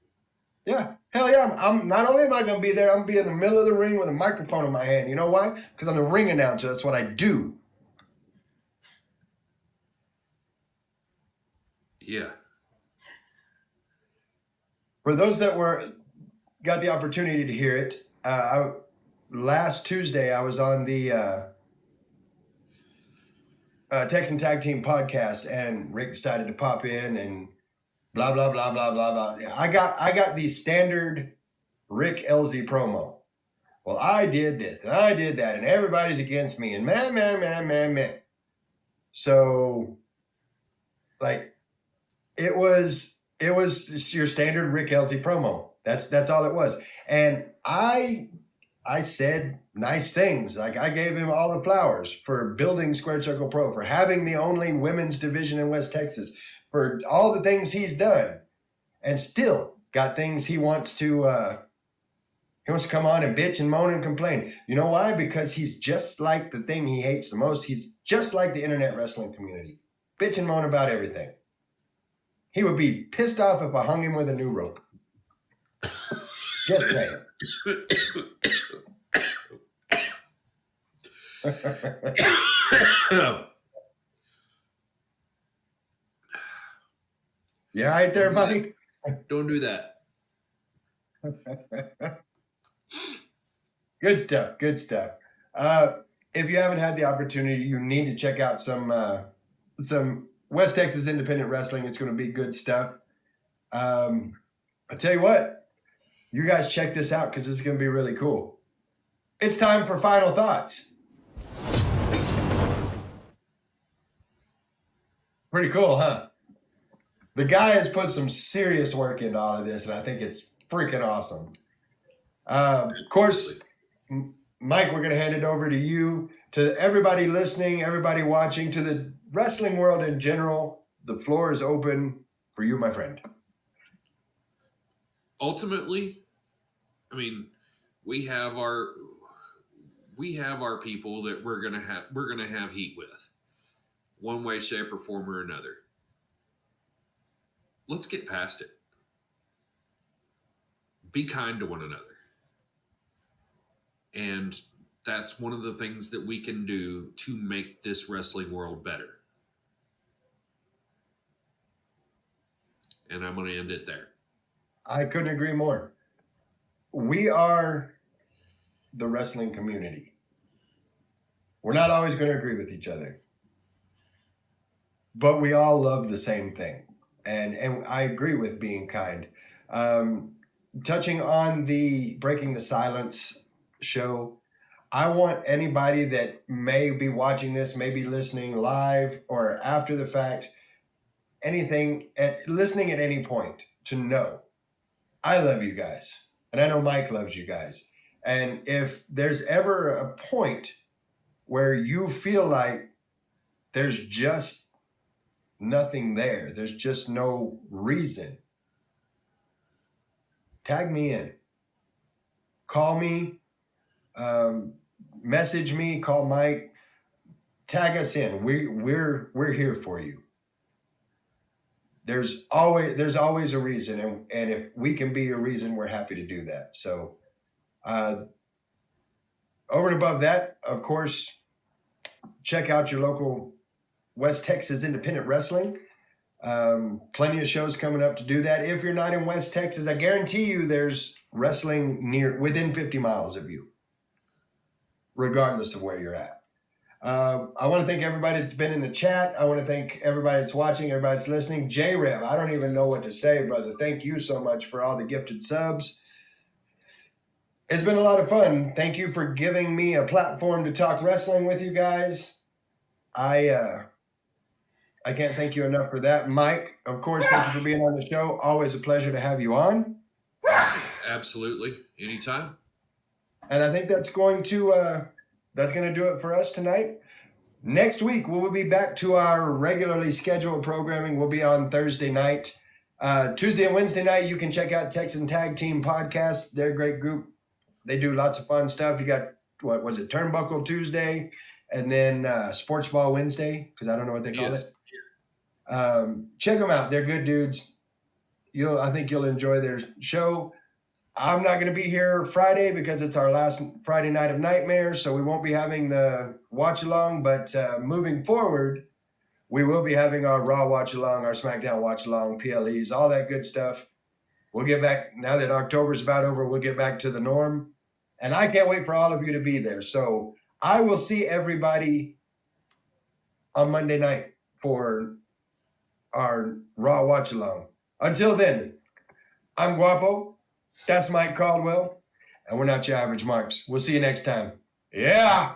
Yeah, hell yeah. I'm not only am I going to be there, I'm going to be in the middle of the ring with a microphone in my hand. You know why? Because I'm the ring announcer. That's what I do. Yeah. For those that got the opportunity to hear it, last Tuesday I was on the Texan Tag Team podcast, and Rick decided to pop in and blah blah blah blah blah blah. I got the standard Rick Elsey promo. Well, I did this and I did that, and everybody's against me, and man. So, like, it was your standard Rick Elsey promo. That's all it was. And I said nice things. Like, I gave him all the flowers for building Squared Circle Pro, for having the only women's division in West Texas, for all the things he's done, and still got things he wants to come on and bitch and moan and complain. You know why? Because he's just like the thing he hates the most. He's just like the internet wrestling community. Bitch and moan about everything. He would be pissed off if I hung him with a new rope. Just saying. You all right there, buddy? Don't do that. Good stuff. Good stuff. If you haven't had the opportunity, you need to check out some West Texas independent wrestling. It's going to be good stuff. I tell you what, you guys check this out because this is going to be really cool. It's time for final thoughts. Pretty cool, huh? The guy has put some serious work into all of this, and I think it's freaking awesome. Of course, Mike, we're going to hand it over to you, to everybody listening, everybody watching, to the wrestling world in general. The floor is open for you, my friend. Ultimately, I mean, we have our people that we're gonna have heat with, one way, shape, or form or another. Let's get past it. Be kind to one another. And that's one of the things that we can do to make this wrestling world better. And I'm going to end it there. I couldn't agree more. We are the wrestling community. We're not always going to agree with each other, but we all love the same thing. And I agree with being kind. Touching on the Breaking the Silence show, I want anybody that may be watching this, may be listening live or after the fact, listening at any point, to know I love you guys. And I know Mike loves you guys. And if there's ever a point where you feel like there's just nothing there, there's just no reason, tag me in. Call me, message me, call Mike, tag us in. We're here for you. There's always a reason, and if we can be a reason, we're happy to do that. So over and above that, of course, check out your local West Texas Independent Wrestling. Plenty of shows coming up to do that. If you're not in West Texas, I guarantee you there's wrestling within 50 miles of you, regardless of where you're at. I want to thank everybody that's been in the chat. I want to thank everybody that's watching, everybody that's listening. J-Rev, I don't even know what to say, brother. Thank you so much for all the gifted subs. It's been a lot of fun. Thank you for giving me a platform to talk wrestling with you guys. I can't thank you enough for that. Mike, of course, thank you for being on the show. Always a pleasure to have you on. Absolutely. Anytime. And I think that's going to do it for us tonight. Next week, we'll be back to our regularly scheduled programming. We'll be on Thursday night. Tuesday and Wednesday night, you can check out Texan Tag Team Podcast. They're a great group. They do lots of fun stuff. You got, what was it, Turnbuckle Tuesday, and then Sports Ball Wednesday, because I don't know what they call it. Check them out. They're good dudes. I think you'll enjoy their show. I'm not going to be here Friday because it's our last Friday night of Nightmares, so we won't be having the watch along. But moving forward, we will be having our Raw watch along, our SmackDown watch along, PLEs, all that good stuff. We'll get back, now that October's about over, we'll get back to the norm. And I can't wait for all of you to be there. So I will see everybody on Monday night for our Raw watch along. Until then, I'm Guapo. That's Mike Caldwell. And we're not your average marks. We'll see you next time. Yeah.